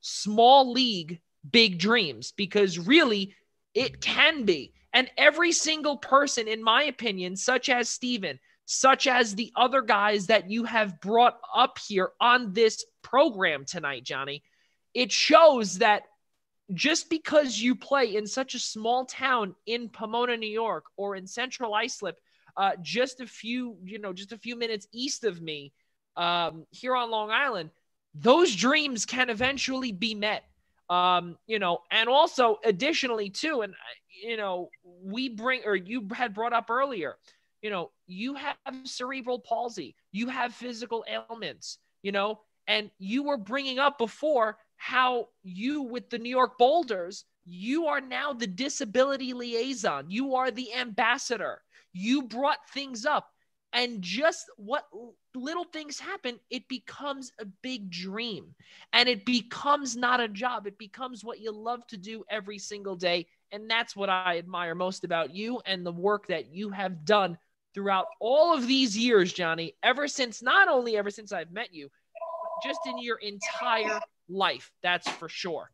small league, big dreams, because really it can be. And every single person, in my opinion, such as Steven, such as the other guys that you have brought up here on this program tonight, Johnny, it shows that just because you play in such a small town in Pomona, New York, or in Central Islip, just a few minutes east of me, here on Long Island, those dreams can eventually be met. And also additionally too, and you had brought up earlier, you have cerebral palsy, you have physical ailments, and you were bringing up before how you, with the New York Boulders, you are now the disability liaison. You are the ambassador. You brought things up. And just what little things happen, it becomes a big dream. And it becomes not a job. It becomes what you love to do every single day. And that's what I admire most about you and the work that you have done throughout all of these years, Johnny, not only ever since I've met you, but just in your entire life, that's for sure.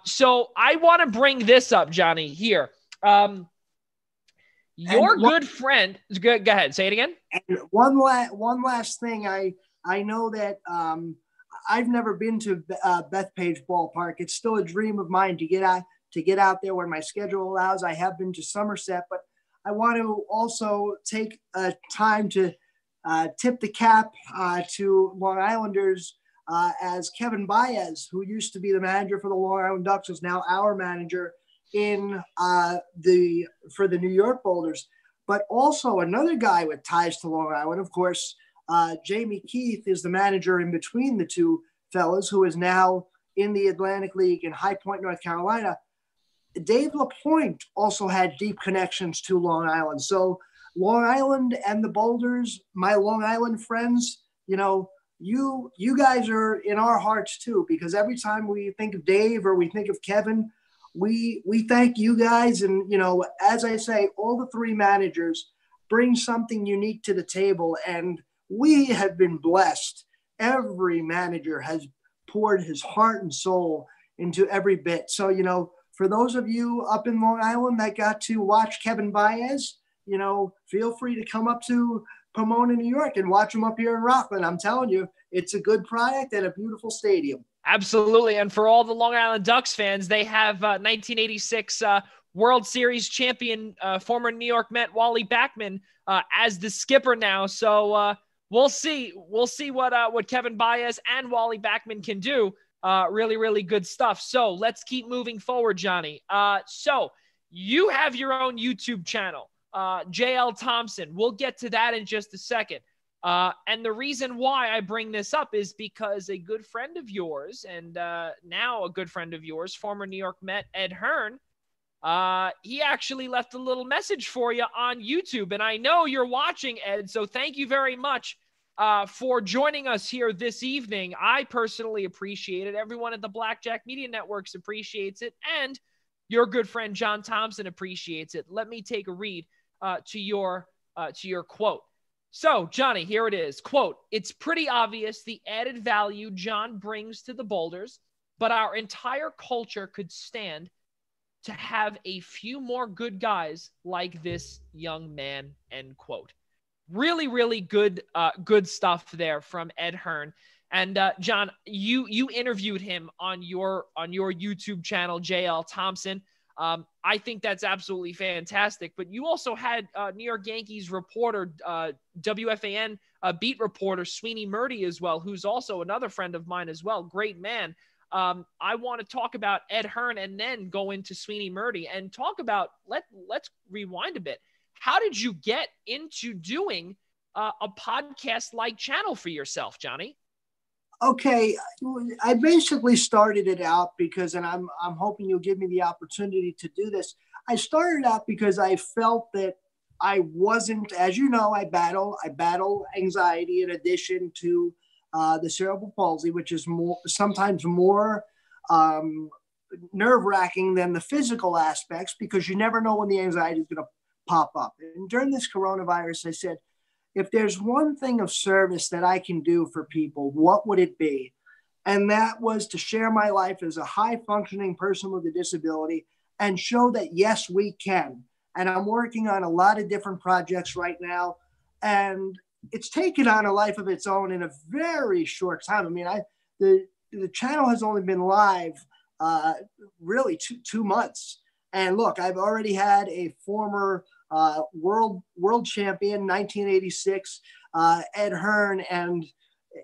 So I want to bring this up, Johnny, here. Your good friend, go ahead, say it again. And one last thing, I know that I've never been to Bethpage Ballpark. It's still a dream of mine to get out there when my schedule allows. I have been to Somerset, but I want to also take time to tip the cap to Long Islanders, as Kevin Baez, who used to be the manager for the Long Island Ducks, is now our manager for the New York Boulders. But also another guy with ties to Long Island, of course, Jamie Keith is the manager in between the two fellas, who is now in the Atlantic League in High Point, North Carolina. Dave LaPointe also had deep connections to Long Island. So Long Island and the Boulders, my Long Island friends, you guys are in our hearts too, because every time we think of Dave or we think of Kevin, we thank you guys. And, as I say, all the three managers bring something unique to the table, and we have been blessed. Every manager has poured his heart and soul into every bit. So, for those of you up in Long Island that got to watch Kevin Baez, feel free to come up to Pomona, New York, and watch them up here in Rockland. I'm telling you, it's a good product and a beautiful stadium. Absolutely. And for all the Long Island Ducks fans, they have 1986 World Series champion, former New York Met Wally Backman as the skipper now. So we'll see what Kevin Baez and Wally Backman can do. Really, really good stuff. So let's keep moving forward, Johnny. So you have your own YouTube channel, JL Thompson. We'll get to that in just a second. And the reason why I bring this up is because a good friend of yours, and now a good friend of yours, former New York Met Ed Hearn, he actually left a little message for you on YouTube. And I know you're watching, Ed, so thank you very much for joining us here this evening. I personally appreciate it. Everyone at the Blackjack Media Networks appreciates it. And your good friend John Thompson appreciates it. Let me take a read to your quote. So, Johnny, here it is. Quote, "It's pretty obvious the added value John brings to the Boulders, but our entire culture could stand to have a few more good guys like this young man," end quote. Really, really good stuff there from Ed Hearn. And John, you interviewed him on your YouTube channel, JL Thompson. I think that's absolutely fantastic. But you also had New York Yankees reporter, WFAN beat reporter Sweeney Murdy as well, who's also another friend of mine as well. Great man. I want to talk about Ed Hearn and then go into Sweeney Murdy and talk about, let's rewind a bit. How did you get into doing a podcast-like channel for yourself, Johnny? Okay, I basically started it out because, and I'm hoping you'll give me the opportunity to do this. I started out because I felt that I wasn't, as you know, I battle anxiety in addition to the cerebral palsy, which is sometimes more nerve-wracking than the physical aspects, because you never know when the anxiety is going to pop up. And during this coronavirus, I said, if there's one thing of service that I can do for people, what would it be? And that was to share my life as a high-functioning person with a disability and show that, yes, we can. And I'm working on a lot of different projects right now. And it's taken on a life of its own in a very short time. I mean, the channel has only been live really two months. And look, I've already had a former world champion, 1986, Ed Hearn. And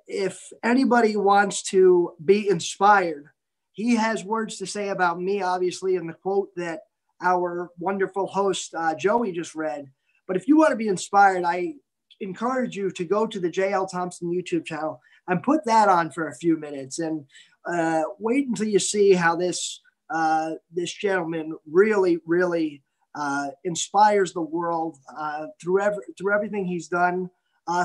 if anybody wants to be inspired, he has words to say about me, obviously, in the quote that our wonderful host, Joey, just read. But if you want to be inspired, I encourage you to go to the JL Thompson YouTube channel and put that on for a few minutes and wait until you see how this gentleman really inspires the world through everything he's done.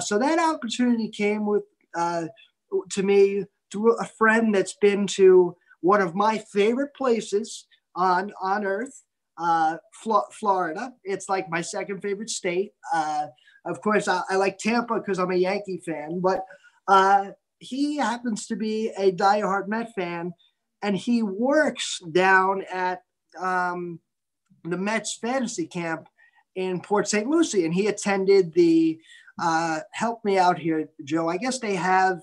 So that opportunity came to me through a friend that's been to one of my favorite places on earth, Florida. It's like my second favorite state. Of course, I like Tampa because I'm a Yankee fan, but he happens to be a diehard Met fan, and he works down at the Mets fantasy camp in Port St. Lucie, and he attended the help me out here, Joe. I guess they have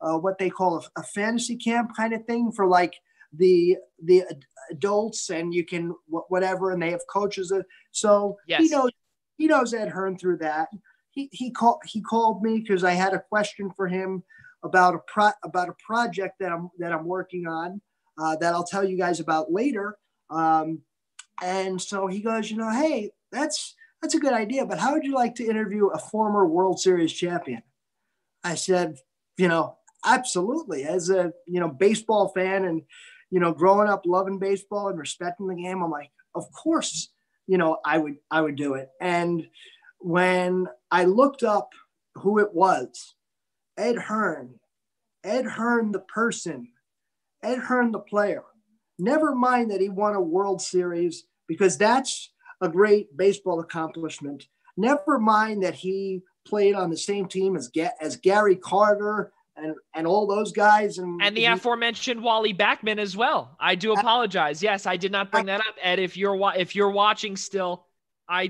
what they call a fantasy camp kind of thing for like the adults, and you can whatever, and they have coaches. So yes. He knows Ed Hearn through that. He called me because I had a question for him about a project that I'm working on that I'll tell you guys about later. And so he goes, hey, that's a good idea, but how would you like to interview a former World Series champion? I said, absolutely. As a, baseball fan and, growing up loving baseball and respecting the game, I'm like, of course, I would do it. And when I looked up who it was, Ed Hearn the person, Ed Hearn the player, never mind that he won a World Series, because that's a great baseball accomplishment. Never mind that he played on the same team as Gary Carter and all those guys. And the aforementioned Wally Backman as well. I do apologize. Yes, I did not bring that up, Ed. If you're watching still, I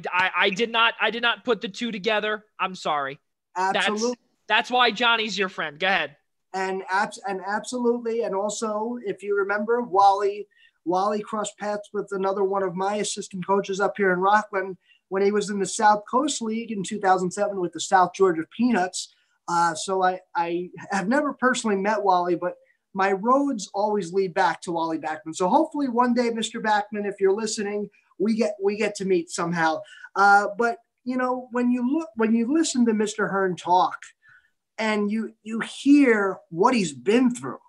did not put the two together. I'm sorry. Absolutely. That's why Johnny's your friend. Go ahead. And absolutely. And also, if you remember, Wally crossed paths with another one of my assistant coaches up here in Rockland when he was in the South Coast League in 2007 with the South Georgia Peanuts. So I have never personally met Wally, but my roads always lead back to Wally Backman. So hopefully one day, Mr. Backman, if you're listening, we get to meet somehow. But when you listen to Mr. Hearn talk and you hear what he's been through,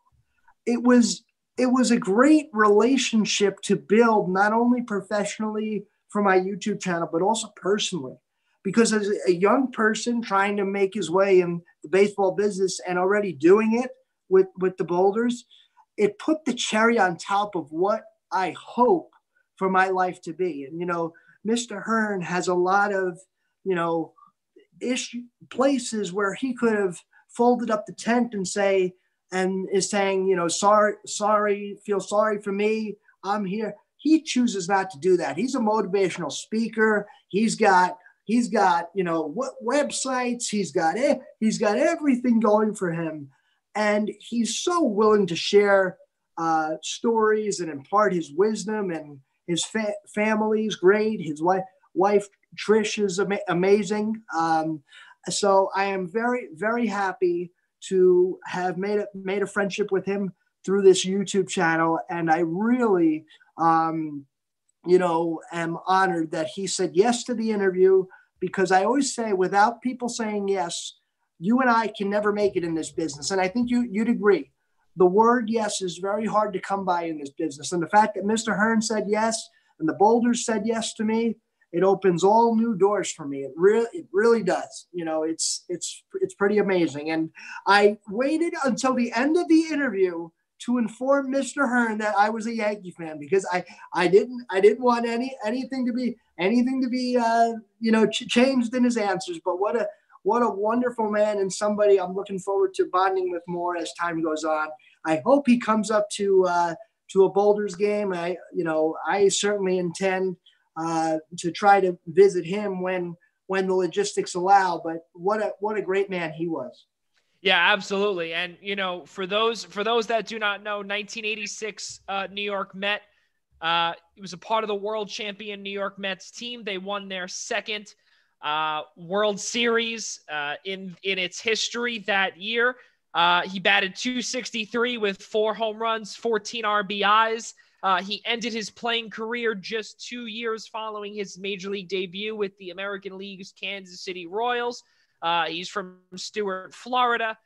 it was a great relationship to build, not only professionally for my YouTube channel, but also personally. Because as a young person trying to make his way in the baseball business and already doing it with the Boulders, it put the cherry on top of what I hope for my life to be. And, Mr. Hearn has a lot of, places where he could have folded up the tent and is saying, sorry, feel sorry for me, I'm here. He chooses not to do that. He's a motivational speaker. He's got websites. He's got everything going for him, and he's so willing to share stories and impart his wisdom. And his family's great. His wife Trish is amazing. So I am very, very happy to have made a friendship with him through this YouTube channel, and I really am honored that he said yes to the interview, because I always say, without people saying yes, you and I can never make it in this business. And I think you'd agree. The word yes is very hard to come by in this business. And the fact that Mr. Hearn said yes and the Boulders said yes to me, it opens all new doors for me. It really does. It's pretty amazing. And I waited until the end of the interview to inform Mr. Hearn that I was a Yankee fan, because I didn't want anything to be changed in his answers. But what a wonderful man, and somebody I'm looking forward to bonding with more as time goes on. I hope he comes up to a Boulders game. I certainly intend to try to visit him when the logistics allow. But what a great man he was. Yeah, absolutely. And, for those that do not know, 1986 New York Met, it was a part of the world champion New York Mets team. They won their second World Series in its history that year. He batted .263 with 4 home runs, 14 RBIs. He ended his playing career just 2 years following his major league debut with the American League's Kansas City Royals. He's from Stuart, Florida.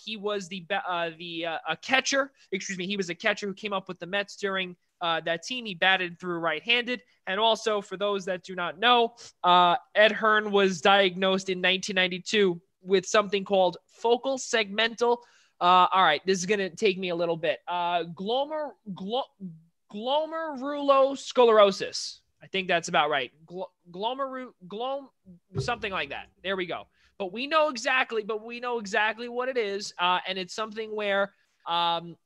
He was a catcher. He was a catcher who came up with the Mets during that team. He batted through right-handed. And also, for those that do not know, Ed Hearn was diagnosed in 1992 with something called focal segmental. All right, this is going to take me a little bit. Glomerulosclerosis. I think that's about right. Something like that. There we go. But we know exactly what it is. And it's something where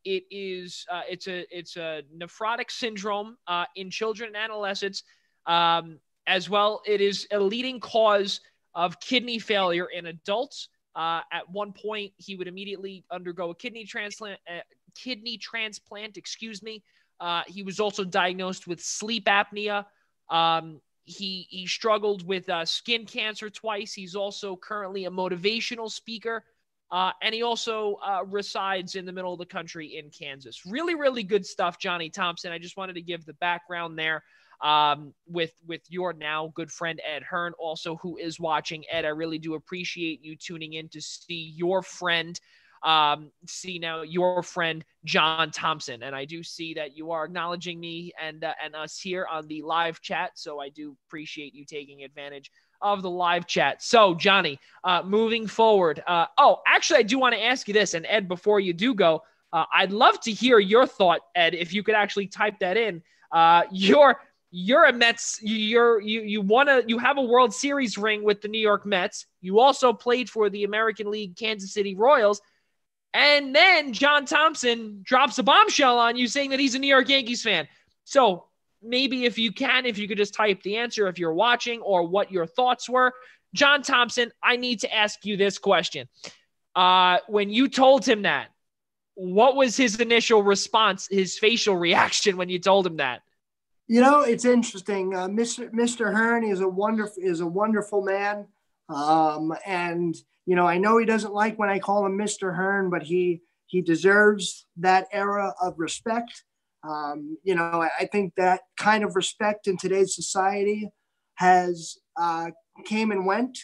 it's a nephrotic syndrome in children and adolescents. As well, it is a leading cause of kidney failure in adults. At one point, he would immediately undergo a kidney transplant. He was also diagnosed with sleep apnea. He struggled with skin cancer twice. He's also currently a motivational speaker. And he also resides in the middle of the country in Kansas. Really, really good stuff, Johnny Thompson. I just wanted to give the background there with your now good friend, Ed Hearn, also, who is watching. Ed, I really do appreciate you tuning in to see your friend, your friend, John Thompson. And I do see that you are acknowledging me and us here on the live chat. So I do appreciate you taking advantage of the live chat. So, Johnny, moving forward. Actually, I do want to ask you this. And Ed, before you do go, I'd love to hear your thought, Ed, if you could actually type that in. You're a Mets. You have a World Series ring with the New York Mets. You also played for the American League Kansas City Royals. And then John Thompson drops a bombshell on you saying that he's a New York Yankees fan. So maybe if you could just type the answer if you're watching or what your thoughts were. John Thompson, I need to ask you this question. When you told him that, what was his initial response, his facial reaction when you told him that? It's interesting. Mr. Hearn is a wonderful man. And I know he doesn't like when I call him Mr. Hearn, but he deserves that era of respect. I think that kind of respect in today's society has came and went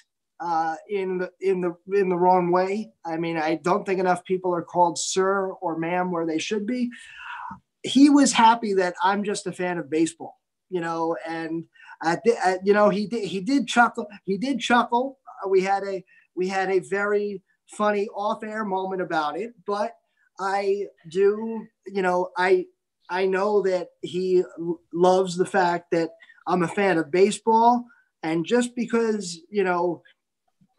in the wrong way. I mean, I don't think enough people are called sir or ma'am where they should be. He was happy that I'm just a fan of baseball, and he did chuckle. He did chuckle. We had a very funny off-air moment about it, but I do, I know that he loves the fact that I'm a fan of baseball, and just because,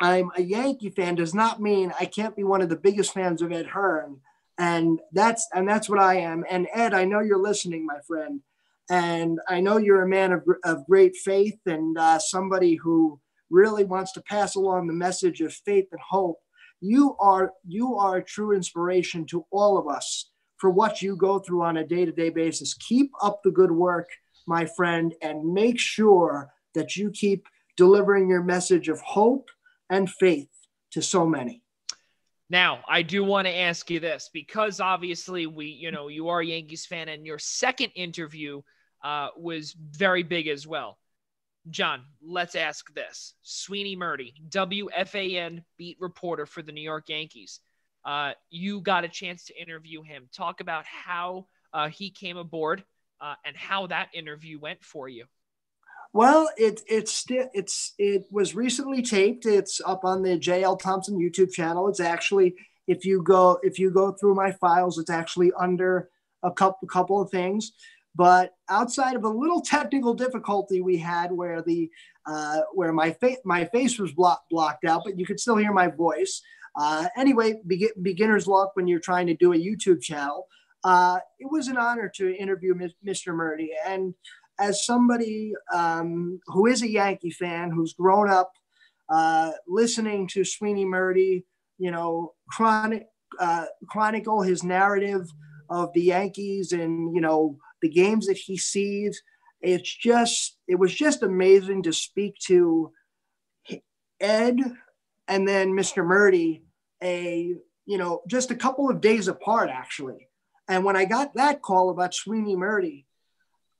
I'm a Yankee fan does not mean I can't be one of the biggest fans of Ed Hearn. And that's what I am. And Ed, I know you're listening, my friend. And I know you're a man of great faith and somebody who really wants to pass along the message of faith and hope. You are a true inspiration to all of us for what you go through on a day-to-day basis. Keep up the good work, my friend, and make sure that you keep delivering your message of hope and faith to so many. Now, I do want to ask you this, because obviously you are a Yankees fan, and your second interview was very big as well. John, let's ask this. Sweeny Murti, WFAN beat reporter for the New York Yankees. You got a chance to interview him. Talk about how he came aboard and how that interview went for you. Well, it was recently taped. It's up on the JL Thompson YouTube channel. It's actually, if you go through my files, it's actually under a couple of things. But outside of a little technical difficulty we had where where my face was blocked out, but you could still hear my voice. Anyway, beginner's luck when you're trying to do a YouTube channel. It was an honor to interview Mr. Murti. And as somebody who is a Yankee fan, who's grown up listening to Sweeny Murti, chronicle his narrative of the Yankees and, the games that he sees, it was just amazing to speak to Ed and then Mr. Murti, just a couple of days apart, actually. And when I got that call about Sweeny Murti,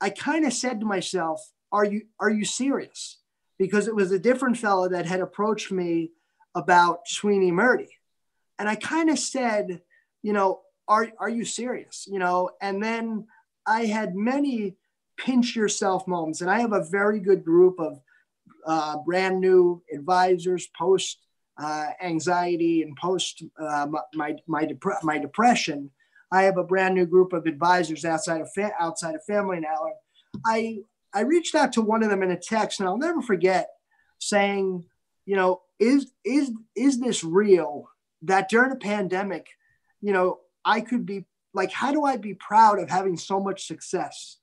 I kind of said to myself, are you serious? Because it was a different fellow that had approached me about Sweeny Murti. And I kind of said, are you serious? And then I had many pinch yourself moments. And I have a very good group of brand new advisors post anxiety and post my depression. I have a brand new group of advisors outside of family now. I reached out to one of them in a text, and I'll never forget saying, is this real? That during a pandemic, I could be like, how do I be proud of having so much success?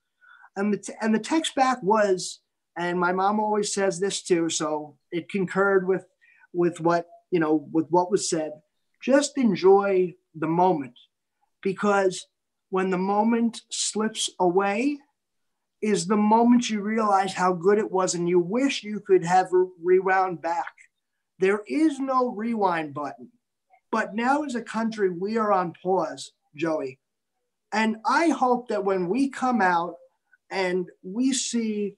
And the text back was, and my mom always says this too, so it concurred with what was said. Just enjoy the moment. Because when the moment slips away is the moment you realize how good it was and you wish you could have rewound back. There is no rewind button. But now as a country, we are on pause, Joey. And I hope that when we come out and we see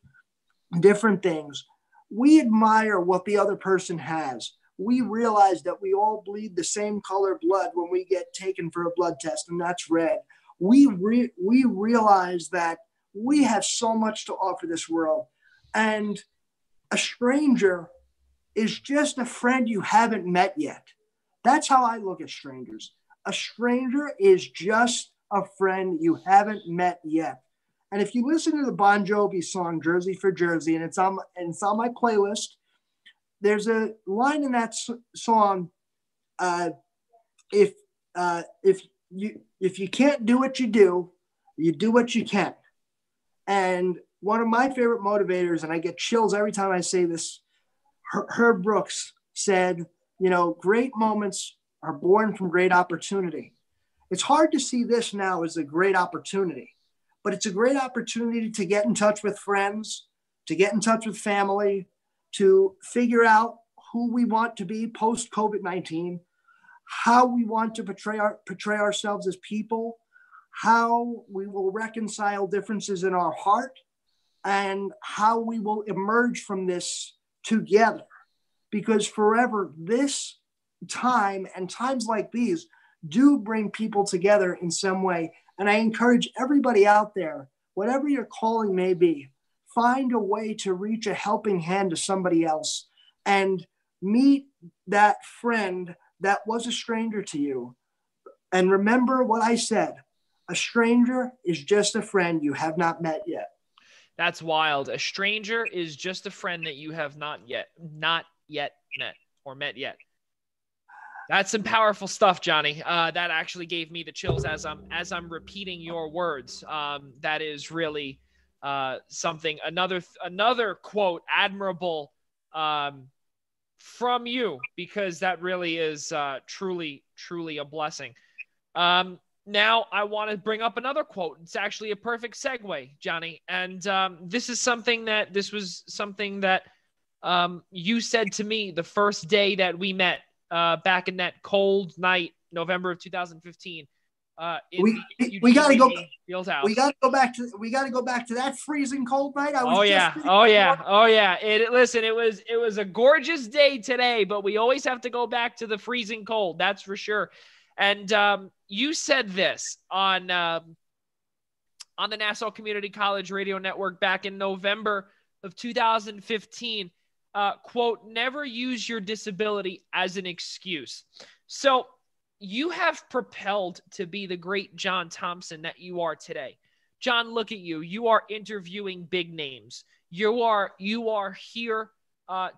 different things, we admire what the other person has. We realize that we all bleed the same color blood when we get taken for a blood test, and that's red. We realize that we have so much to offer this world, and a stranger is just a friend you haven't met yet. That's how I look at strangers. A stranger is just a friend you haven't met yet. And if you listen to the Bon Jovi song "Jersey for Jersey," and it's on my playlist, there's a line in that song, if you can't do what you do what you can. And one of my favorite motivators, and I get chills every time I say this, Herb Brooks said, great moments are born from great opportunity. It's hard to see this now as a great opportunity, but it's a great opportunity to get in touch with friends, to get in touch with family, to figure out who we want to be post-COVID-19, how we want to portray ourselves as people, how we will reconcile differences in our heart, and how we will emerge from this together. Because forever, this time and times like these do bring people together in some way. And I encourage everybody out there, whatever your calling may be, find a way to reach a helping hand to somebody else and meet that friend that was a stranger to you. And remember what I said, a stranger is just a friend you have not met yet. That's wild. A stranger is just a friend that you have not yet met. or met yet. That's some powerful stuff, Johnny. That actually gave me the chills as I'm repeating your words. That is really something. Another quote, admirable from you, because that really is truly a blessing. Now I want to bring up another quote. It's actually a perfect segue, Johnny. And this was something that you said to me the first day that we met. Back in that cold night, November of 2015, we got to go. Fieldhouse. We got to go back to that freezing cold night. Oh yeah. Listen, it was a gorgeous day today, but we always have to go back to the freezing cold. That's for sure. And you said this on the Nassau Community College Radio Network back in November of 2015. Quote, never use your disability as an excuse. So you have propelled to be the great John Thompson that you are today. John, look at you. You are interviewing big names. You are here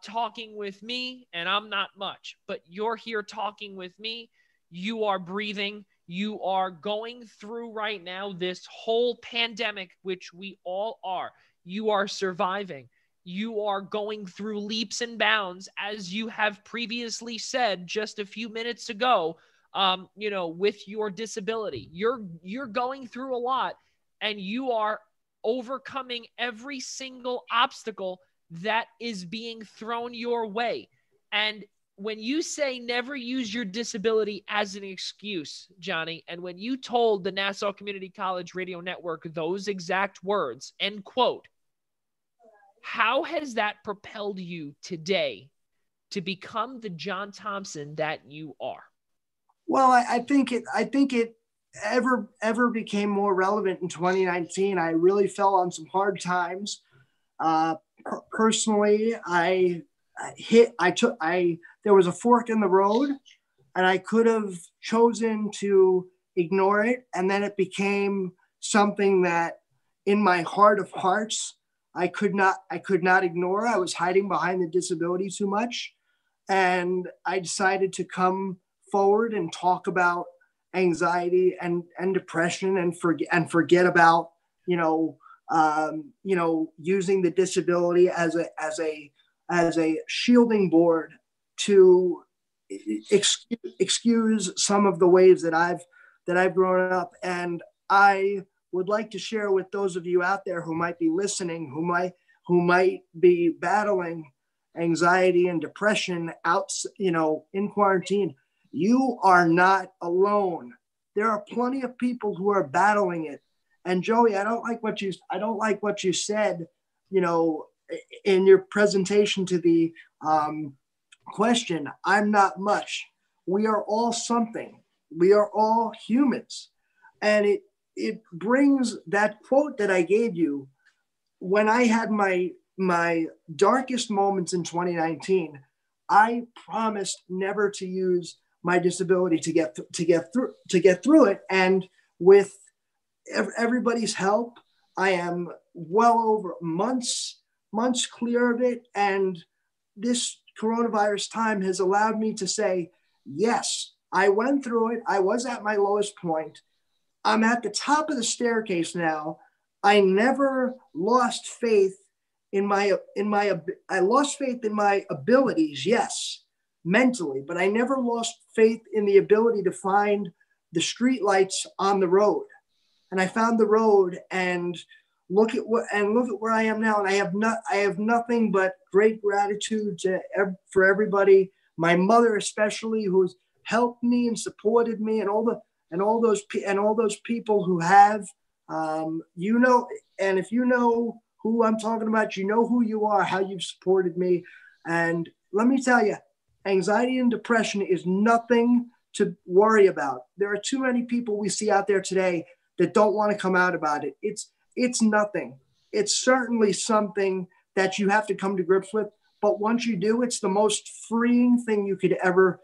talking with me, and I'm not much, but you're here talking with me. You are breathing. You are going through right now this whole pandemic, which we all are. You are surviving. You are going through leaps and bounds, as you have previously said just a few minutes ago, with your disability. You're going through a lot, and you are overcoming every single obstacle that is being thrown your way. And when you say never use your disability as an excuse, Johnny, and when you told the Nassau Community College Radio Network those exact words, end quote, how has that propelled you today to become the John Thompson that you are? Well, I think it ever became more relevant in 2019. I really fell on some hard times. Personally, there was a fork in the road, and I could have chosen to ignore it. And then it became something that in my heart of hearts, I could not ignore. I was hiding behind the disability too much. And I decided to come forward and talk about anxiety and depression and forget about, using the disability as a shielding board to excuse some of the ways that I've grown up. And I would like to share with those of you out there who might be listening, who might be battling anxiety and depression in quarantine. You are not alone. There are plenty of people who are battling it. And Joey, I don't like what you said, in your presentation to the question. I'm not much. We are all something. We are all humans. And it brings that quote that I gave you when I had my darkest moments in 2019. I promised never to use my disability to get through it. And with everybody's help, I am well over months clear of it. And this coronavirus time has allowed me to say, yes, I went through it. I was at my lowest point. I'm at the top of the staircase now. I never lost faith I lost faith in my abilities, yes, mentally, but I never lost faith in the ability to find the streetlights on the road. And I found the road, and look at where I am now. And I have nothing but great gratitude for everybody, my mother especially, who's helped me and supported me, and all those people who have, and if you know who I'm talking about, you know who you are, how you've supported me. And let me tell you, anxiety and depression is nothing to worry about. There are too many people we see out there today that don't want to come out about it. It's nothing. It's certainly something that you have to come to grips with. But once you do, it's the most freeing thing you could ever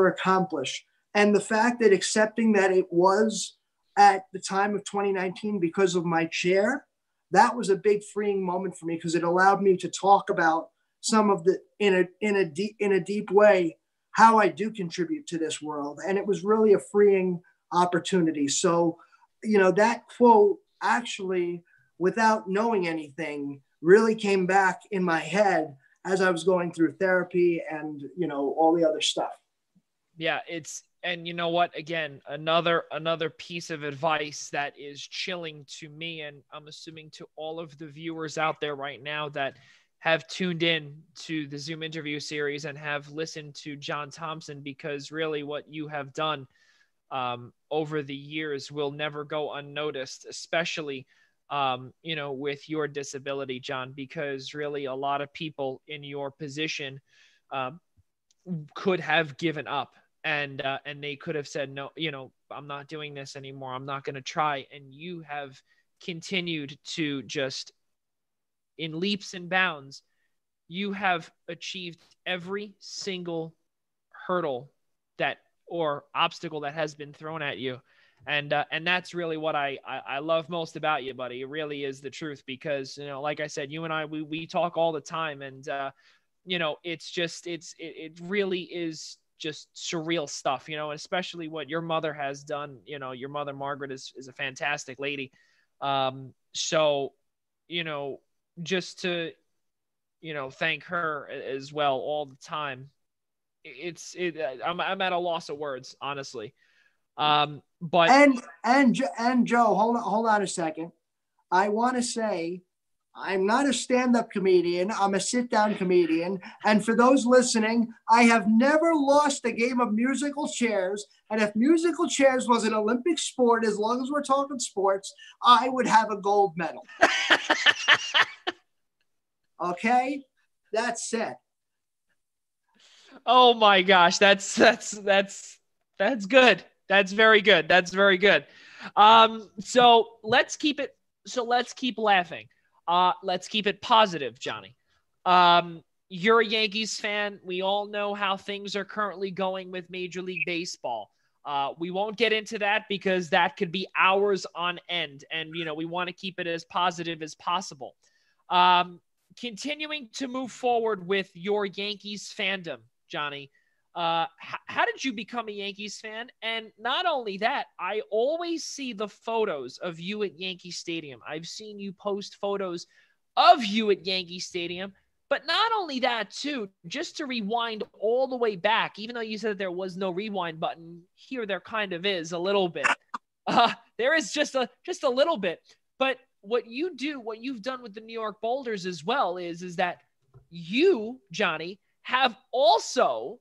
accomplish. And the fact that accepting that it was at the time of 2019 because of my chair, that was a big freeing moment for me, because it allowed me to talk about some of the in a deep way how I do contribute to this world. And it was really a freeing opportunity. So, that quote actually, without knowing anything, really came back in my head as I was going through therapy and, all the other stuff. Yeah, and you know what, again, another piece of advice that is chilling to me, and I'm assuming to all of the viewers out there right now that have tuned in to the Zoom interview series and have listened to John Thompson, because really what you have done over the years will never go unnoticed, especially, with your disability, John, because really a lot of people in your position could have given up. And they could have said, no, I'm not doing this anymore. I'm not going to try. And you have continued to just, in leaps and bounds, you have achieved every single hurdle or obstacle that has been thrown at you. And that's really what I love most about you, buddy. It really is the truth, because, like I said, you and I, we talk all the time, and, it's just, it really is just surreal stuff, especially what your mother has done. Your mother, Margaret, is a fantastic lady. So, just to, thank her as well all the time. I'm at a loss of words, honestly. But and Joe, hold on a second. I want to say, I'm not a stand-up comedian. I'm a sit-down comedian. And for those listening, I have never lost a game of musical chairs. And if musical chairs was an Olympic sport, as long as we're talking sports, I would have a gold medal. Okay? That's it. Oh my gosh, that's good. That's very good. That's very good. So let's keep laughing. Let's keep it positive, Johnny. You're a Yankees fan. We all know how things are currently going with Major League Baseball. We won't get into that because that could be hours on end. And, we want to keep it as positive as possible. Continuing to move forward with your Yankees fandom, Johnny, how did you become a Yankees fan? And not only that, I always see the photos of you at Yankee Stadium. I've seen you post photos of you at Yankee Stadium. But not only that, too, just to rewind all the way back, even though you said there was no rewind button, here there kind of is a little bit. There is just a little bit. But what you've done with the New York Boulders as well is that you, Johnny, have also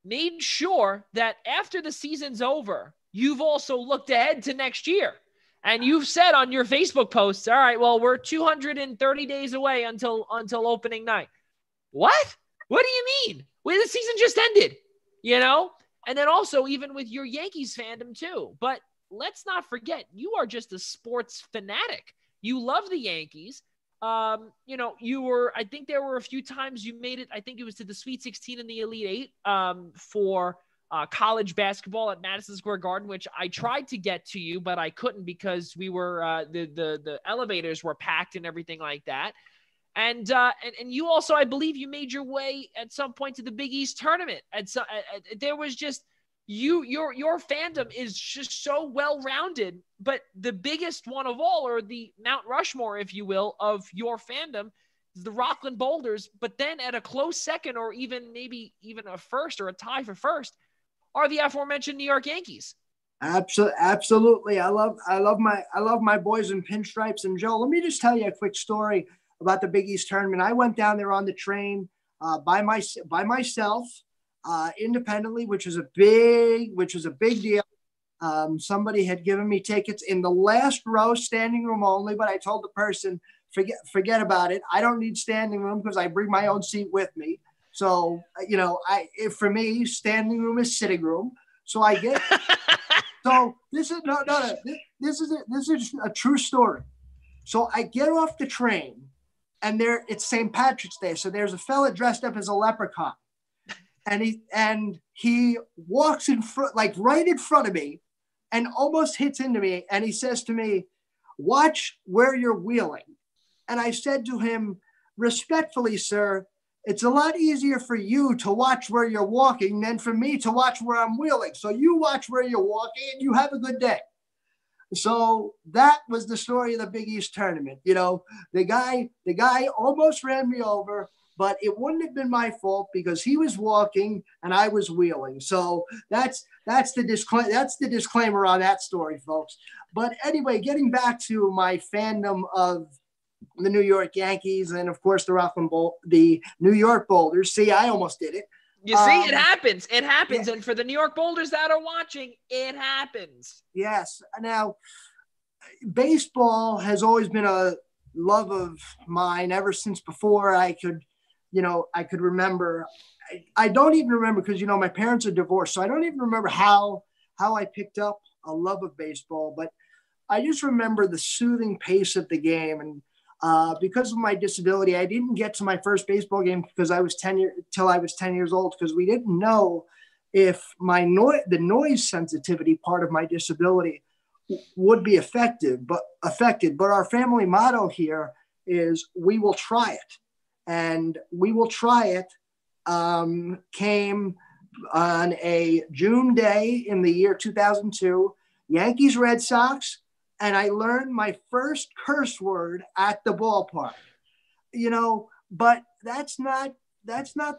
made sure that after the season's over, you've also looked ahead to next year. And you've said on your Facebook posts, all right, well, we're 230 days away until opening night. What? What do you mean? Well, the season just ended, And then also even with your Yankees fandom too. But let's not forget, you are just a sports fanatic. You love the Yankees. I think there were a few times you made it. I think it was to the Sweet 16 and the Elite Eight for college basketball at Madison Square Garden, which I tried to get to you, but I couldn't because we were the elevators were packed and everything like that. And you also, I believe, you made your way at some point to the Big East tournament. There was just your fandom is just so well-rounded, but the biggest one of all, or the Mount Rushmore, if you will, of your fandom is the Rockland Boulders. But then at a close second, or maybe even a first or a tie for first, are the aforementioned New York Yankees. Absolutely. I love my boys in pinstripes. And Joe, let me just tell you a quick story about the Big East tournament. I went down there on the train by myself. Independently, which was a big deal. Somebody had given me tickets in the last row, standing room only, but I told the person, forget about it. I don't need standing room because I bring my own seat with me. So, for me, standing room is sitting room. So I get, so this is this is a true story. So I get off the train and it's St. Patrick's Day. So there's a fella dressed up as a leprechaun. And he walks in front, like right in front of me, and almost hits into me. And he says to me, "Watch where you're wheeling." And I said to him, "Respectfully, sir, it's a lot easier for you to watch where you're walking than for me to watch where I'm wheeling. So you watch where you're walking and you have a good day. So that was the story of the Big East tournament. You know, the guy almost ran me over, but it wouldn't have been my fault because he was walking and I was wheeling. So that's the disclaimer on that story, folks. But anyway, getting back to my fandom of the New York Yankees and of course the New York Boulders. See, I almost did it. You see, it happens. It happens. Yeah. And for the New York Boulders that are watching, it happens. Yes. Now, baseball has always been a love of mine ever since before I could remember. I don't even remember because, my parents are divorced. So I don't even remember how I picked up a love of baseball. But I just remember the soothing pace of the game. And because of my disability, I didn't get to my first baseball game because till I was 10 years old, because we didn't know if the noise sensitivity part of my disability would be affected. But our family motto here is "We will try it," and "We will try it" came on a June day in the year 2002, Yankees Red Sox. And I learned my first curse word at the ballpark, but that's not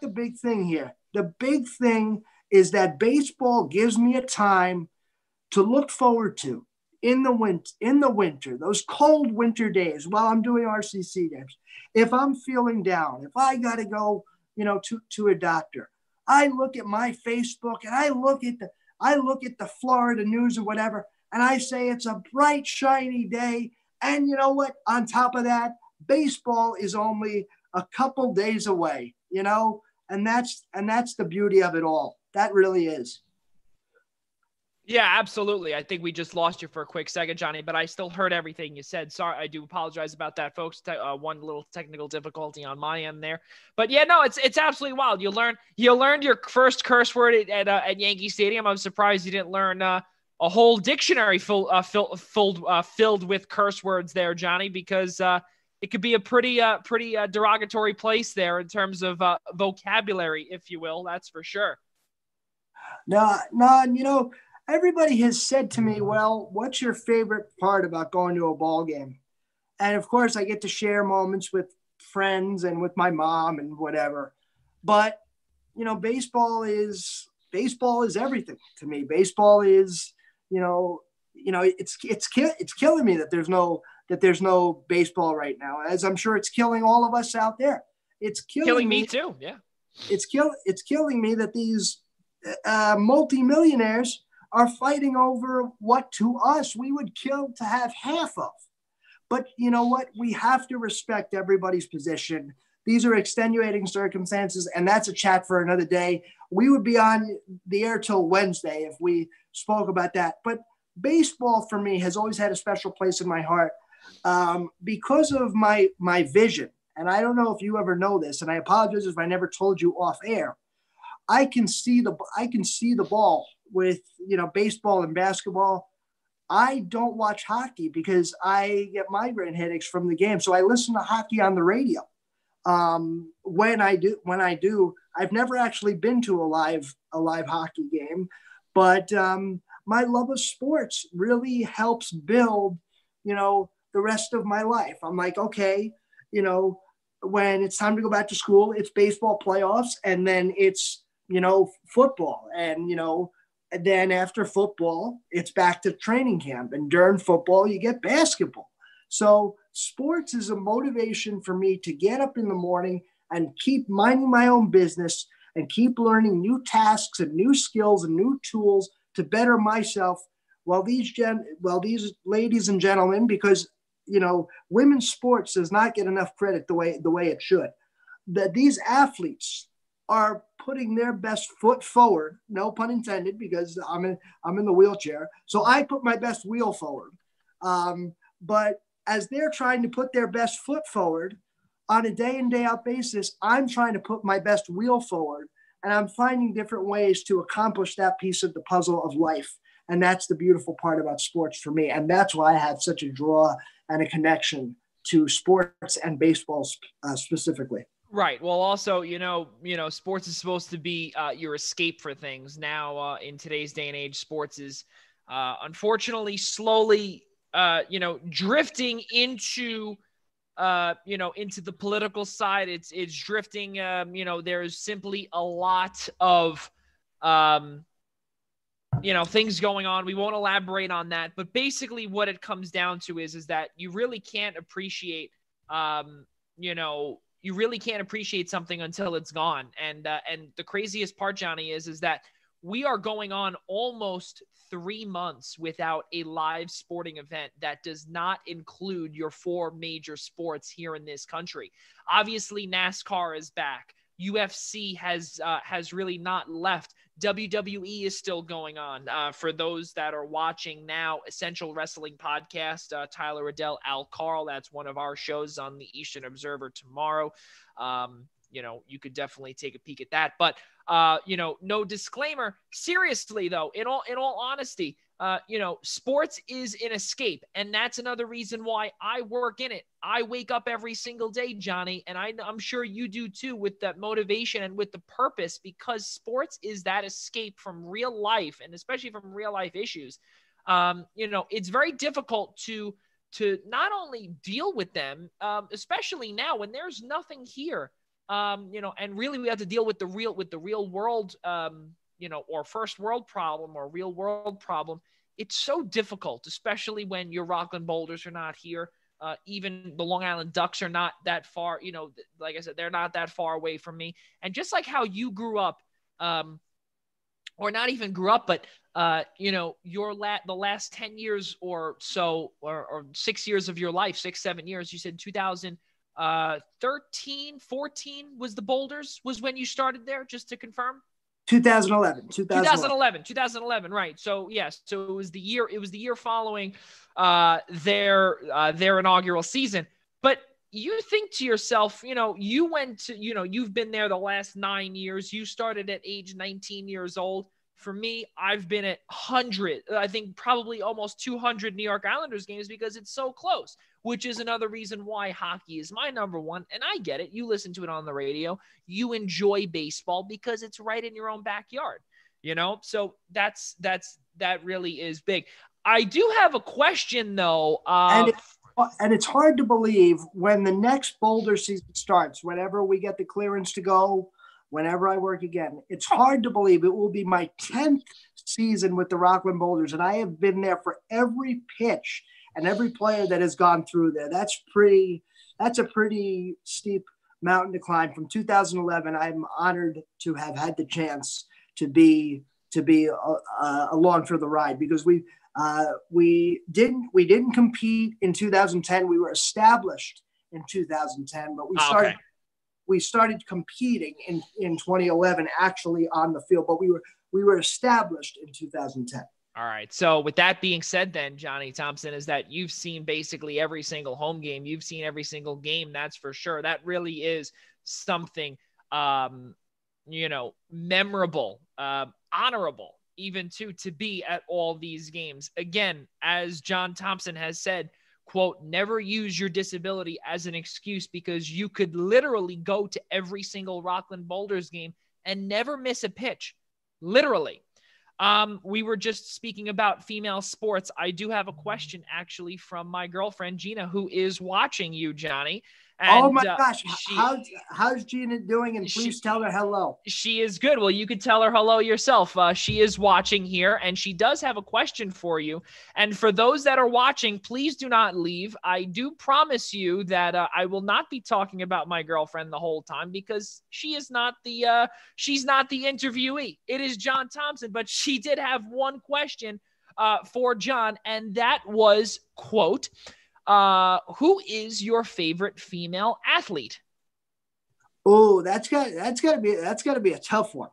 the big thing here. The big thing is that baseball gives me a time to look forward to in the winter, those cold winter days while I'm doing RCC games. If I'm feeling down, if I got to go, to a doctor, I look at my Facebook and I look at the Florida news or whatever. And I say it's a bright, shiny day. And you know what? On top of that, baseball is only a couple days away, and that's the beauty of it all. That really is. Yeah, absolutely. I think we just lost you for a quick second, Johnny, but I still heard everything you said. Sorry, I do apologize about that, folks. One little technical difficulty on my end there. But yeah, no, it's absolutely wild. You learned your first curse word at Yankee Stadium. I'm surprised you didn't learn a whole dictionary filled with curse words there, Johnny, because it could be a pretty derogatory place there in terms of vocabulary, if you will. That's for sure. No, everybody has said to me, well, what's your favorite part about going to a ball game? And of course, I get to share moments with friends and with my mom and whatever. But, baseball is everything to me. Baseball is, it's killing me that there's no baseball right now, as I'm sure it's killing all of us out there. It's killing me too. Yeah. It's killing me that these multimillionaires are fighting over what to us we would kill to have half of. But you know what? We have to respect everybody's position. These are extenuating circumstances, and that's a chat for another day. We would be on the air till Wednesday if we spoke about that. But baseball for me has always had a special place in my heart because of my vision. And I don't know if you ever know this, and I apologize if I never told you off air. I can see the ball with baseball and basketball. I don't watch hockey because I get migraine headaches from the game. So I listen to hockey on the radio. When I do, I've never actually been to a live hockey game, but my love of sports really helps build, the rest of my life. I'm like, okay, when it's time to go back to school, it's baseball playoffs, and then it's, football, and, and then after football, it's back to training camp, and during football, you get basketball. So sports is a motivation for me to get up in the morning and keep minding my own business and keep learning new tasks and new skills and new tools to better myself. While these ladies and gentlemen, because women's sports does not get enough credit the way it should, that these athletes are putting their best foot forward, no pun intended, because I'm in the wheelchair. So I put my best wheel forward. But as they're trying to put their best foot forward on a day in, day out basis, I'm trying to put my best wheel forward, and I'm finding different ways to accomplish that piece of the puzzle of life. And that's the beautiful part about sports for me. And that's why I have such a draw and a connection to sports and baseball specifically. Right. Well, also, sports is supposed to be your escape for things. Now, in today's day and age, sports is unfortunately slowly, drifting into into the political side. It's drifting. There's simply a lot of, things going on. We won't elaborate on that, but basically what it comes down to is that you really can't appreciate, you really can't appreciate something until it's gone. And the craziest part, Johnny, is that we are going on almost 3 months without a live sporting event that does not include your 4 major sports here in this country. Obviously, NASCAR is back. UFC has really not left. WWE is still going on. For those that are watching now, Essential Wrestling Podcast, Tyler Riddell, Al Carl, that's one of our shows on the Eastern Observer tomorrow. You could definitely take a peek at that. But, no disclaimer. Seriously, though, in all honesty, sports is an escape. And that's another reason why I work in it. I wake up every single day, Johnny, and I'm sure you do too, with that motivation and with the purpose, because sports is that escape from real life, and especially from real life issues. It's very difficult to not only deal with them, especially now when there's nothing here, and really we have to deal with the real world, or first world problem or real world problem. It's so difficult, especially when your Rockland Boulders are not here. Even the Long Island Ducks are not that far, like I said, they're not that far away from me. And just like how you grew up, or not even grew up, but, the last 10 years or so, or 6 years of your life, 6-7 years, you said 2013, 14 was the Boulders, was when you started there, just to confirm? 2011. Right. So yes. So it was the year following their inaugural season. But you think to yourself, you went to, you've been there the last 9 years. You started at age 19 years old. For me, I've been at 100, I think probably almost 200 New York Islanders games, because it's so close, which is another reason why hockey is my number one. And I get it. You listen to it on the radio. You enjoy baseball because it's right in your own backyard, So that really is big. I do have a question, though. And it's hard to believe when the next Boulder season starts, whenever we get the clearance to go, whenever I work again, it's hard to believe it will be my 10th season with the Rockland Boulders. And I have been there for every pitch and every player that has gone through there. That's a pretty steep mountain to climb. From 2011, I'm honored to have had the chance to be along for the ride, because we didn't compete in 2010. We were established in 2010, but we started competing in 2011, actually on the field, but we were established in 2010. All right. So with that being said, then, Johnny Thompson, is that you've seen basically every single home game. You've seen every single game. That's for sure. That really is something, memorable, honorable, even to be at all these games. Again, as John Thompson has said, quote, never use your disability as an excuse, because you could literally go to every single Rockland Boulders game and never miss a pitch. Literally. We were just speaking about female sports. I do have a question actually from my girlfriend, Gina, who is watching you, Johnny. And, oh my gosh. How's Gina doing? And please tell her hello. She is good. Well, you could tell her hello yourself. She is watching here, and she does have a question for you. And for those that are watching, please do not leave. I do promise you that I will not be talking about my girlfriend the whole time, because she's not the interviewee. It is John Thompson, but she did have one question for John, and that was, quote, who is your favorite female athlete? Oh, that's gotta be a tough one.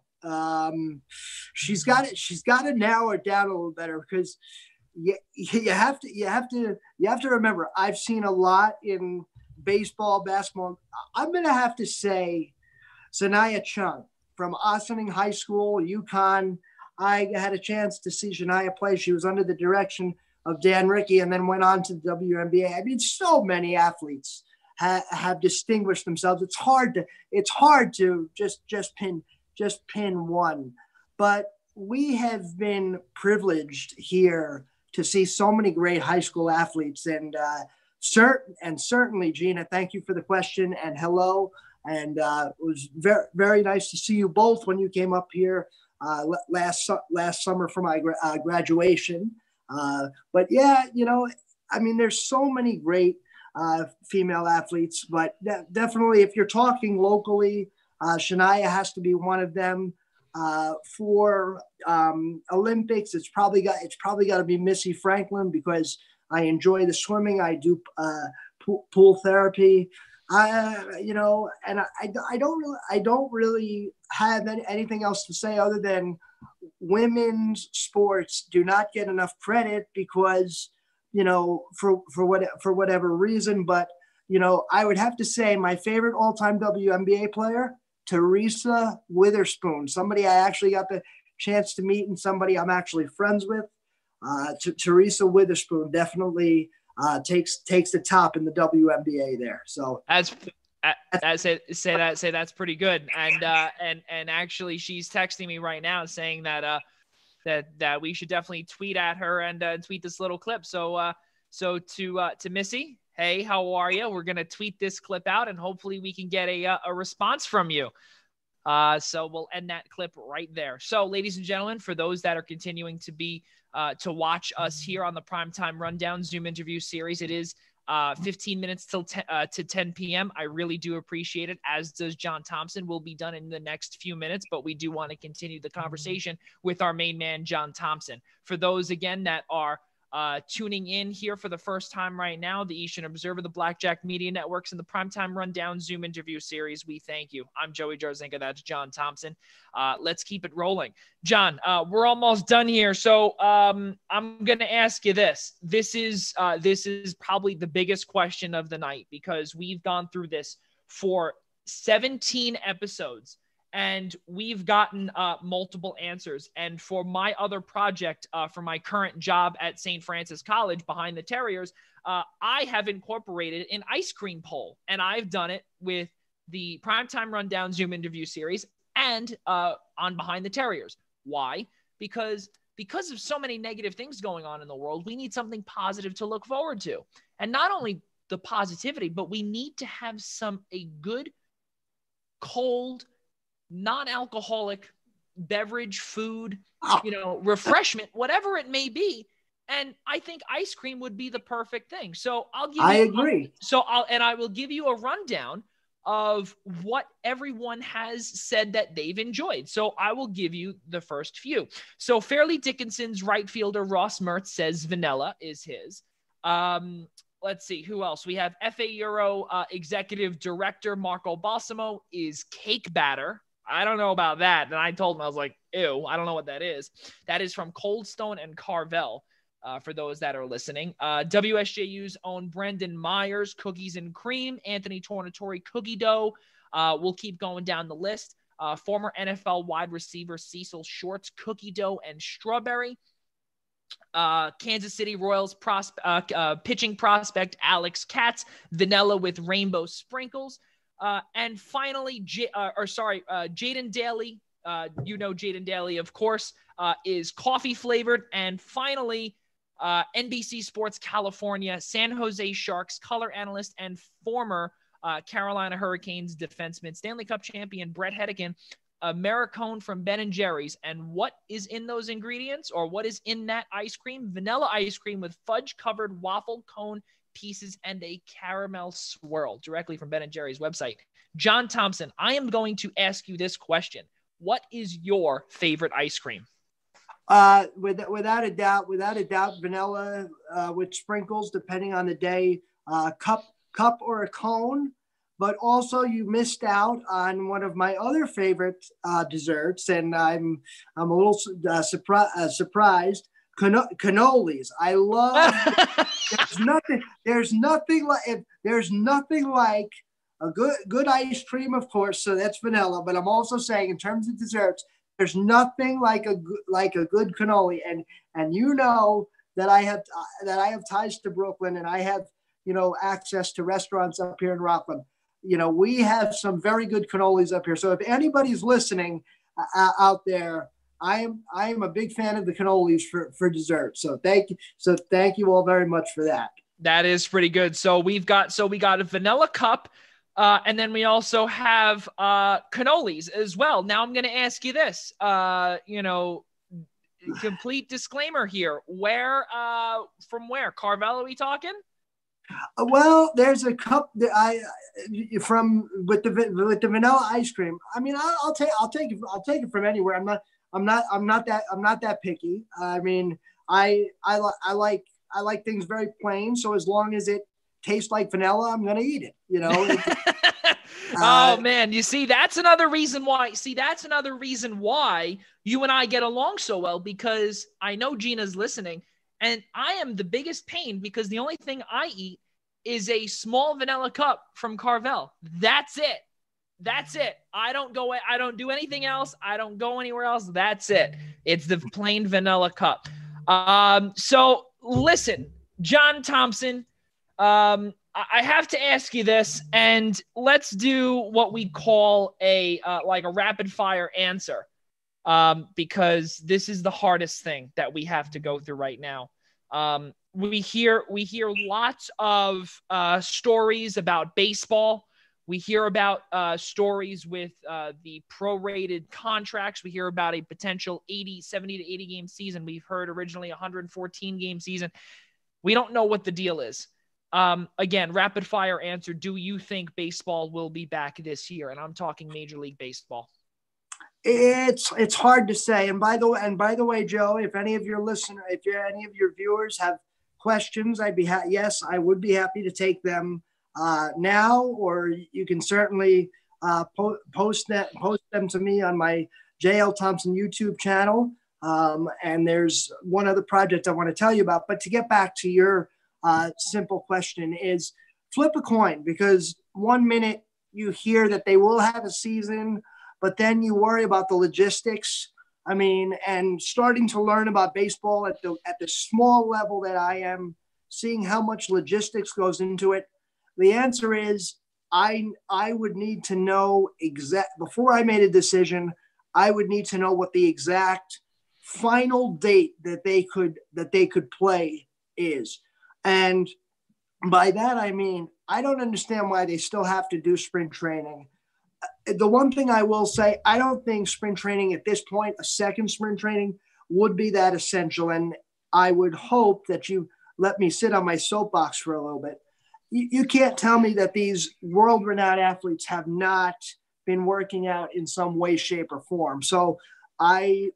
She's got to narrow it down a little better, because you have to remember, I've seen a lot in baseball, basketball. I'm gonna have to say Sanaya Chung from Ossining High School, UConn. I had a chance to see Shania play. She was under the direction of Dan Rickey, and then went on to the WNBA. I mean, so many athletes have distinguished themselves. It's hard to just pin one, but we have been privileged here to see so many great high school athletes, and certainly, Gina, thank you for the question, and hello. And it was very, very nice to see you both when you came up here last summer for my graduation. But yeah, I mean, there's so many great female athletes, but definitely if you're talking locally, Shania has to be one of them. For Olympics, it's probably got to be Missy Franklin, because I enjoy the swimming. I do pool therapy. And I don't really have anything else to say other than women's sports do not get enough credit because, for whatever reason. But, I would have to say my favorite all-time WNBA player, Teresa Witherspoon, somebody I actually got the chance to meet and somebody I'm actually friends with. Teresa Witherspoon definitely takes the top in the WNBA there. So say that's pretty good. And actually she's texting me right now saying that that we should definitely tweet at her and tweet this little clip. So to Missy, hey, how are you? We're going to tweet this clip out and hopefully we can get a response from you. So we'll end that clip right there. So ladies and gentlemen, for those that are continuing to watch us here on the Primetime Rundown Zoom interview series, it is 15 minutes till to 10 p.m. I really do appreciate it, as does John Thompson. We'll be done in the next few minutes, but we do want to continue the conversation with our main man, John Thompson. For those, again, that are tuning in here for the first time right now, the Eastern Observer, the Blackjack Media Networks, and the Primetime Rundown Zoom interview series, we thank you. I'm Joey Jarzynka. That's John Thompson. Let's keep it rolling. John, we're almost done here. So I'm going to ask you this. This is probably the biggest question of the night, because we've gone through this for 17 episodes. And we've gotten multiple answers. And for my other project, for my current job at St. Francis College behind the Terriers, I have incorporated an ice cream poll. And I've done it with the Primetime Rundown Zoom interview series and on Behind the Terriers. Why? Because of so many negative things going on in the world, we need something positive to look forward to. And not only the positivity, but we need to have a good, cold, non-alcoholic beverage, food, refreshment, whatever it may be. And I think ice cream would be the perfect thing. So I agree. I will give you a rundown of what everyone has said that they've enjoyed. So I will give you the first few. So Fairleigh Dickinson's right fielder Ross Mertz says vanilla is his. Let's see who else. We have FA Euro executive director Marco Balsamo is cake batter. I don't know about that. And I told him, I was like, ew, I don't know what that is. That is from Cold Stone and Carvel, for those that are listening. WSJU's own Brendan Myers, cookies and cream. Anthony Tornatore, cookie dough. We'll keep going down the list. Former NFL wide receiver Cecil Shorts, cookie dough and strawberry. Kansas City Royals pitching prospect Alex Katz, vanilla with rainbow sprinkles. And finally, Jaden Daly, Jaden Daly, of course, is coffee flavored. And finally, NBC Sports California, San Jose Sharks color analyst and former Carolina Hurricanes defenseman, Stanley Cup champion Brett Hedican, Americone from Ben & Jerry's. And what is in those ingredients, or what is in that ice cream? Vanilla ice cream with fudge-covered waffle cone pieces and a caramel swirl, directly from Ben & Jerry's website. John Thompson, I am going to ask you this question. What is your favorite ice cream? Without a doubt, vanilla with sprinkles, depending on the day, cup or a cone. But also, you missed out on one of my other favorite desserts, and I'm a little surprised. Cannolis. I love. There's nothing like a good ice cream, of course. So that's vanilla. But I'm also saying, in terms of desserts, there's nothing like a good cannoli. And you know that I have ties to Brooklyn, and I have access to restaurants up here in Rockland. We have some very good cannolis up here. So if anybody's listening out there, I am a big fan of the cannolis for dessert. So thank you all very much for that. That is pretty good. So we got a vanilla cup, and then we also have cannolis as well. Now I'm going to ask you this, complete disclaimer here. From where? Carvel, are we talking? Well, there's a cup that with the vanilla ice cream. I mean, I'll take it from anywhere. I'm not that picky. I mean, I like things very plain. So as long as it tastes like vanilla, I'm gonna eat it. Oh man, you see, that's another reason why. You and I get along so well, because I know Gina's listening. And I am the biggest pain because the only thing I eat is a small vanilla cup from Carvel. That's it. I don't do anything else. I don't go anywhere else. That's it. It's the plain vanilla cup. So listen, John Thompson, I have to ask you this, and let's do what we call a rapid fire answer. Because this is the hardest thing that we have to go through right now. We hear lots of stories about baseball. We hear about stories with the prorated contracts. We hear about a potential 70 to 80 game season. We've heard originally 114 game season. We don't know what the deal is. Again, rapid fire answer. Do you think baseball will be back this year? And I'm talking Major League Baseball. It's hard to say. And by the way, Joe, if any of your viewers have questions, I would be happy to take them now, or you can certainly post them to me on my JL Thompson YouTube channel. And there's one other project I want to tell you about. But to get back to your simple question is flip a coin, because 1 minute you hear that they will have a season, but then you worry about the logistics. I mean, and starting to learn about baseball at the small level that I am, seeing how much logistics goes into it. The answer is I would need to know before I made a decision. I would need to know what the exact final date that they could play is. And by that, I mean, I don't understand why they still have to do spring training. The one thing I will say, I don't think spring training at this point, a second spring training, would be that essential. And I would hope that you let me sit on my soapbox for a little bit. You can't tell me that these world-renowned athletes have not been working out in some way, shape, or form. So I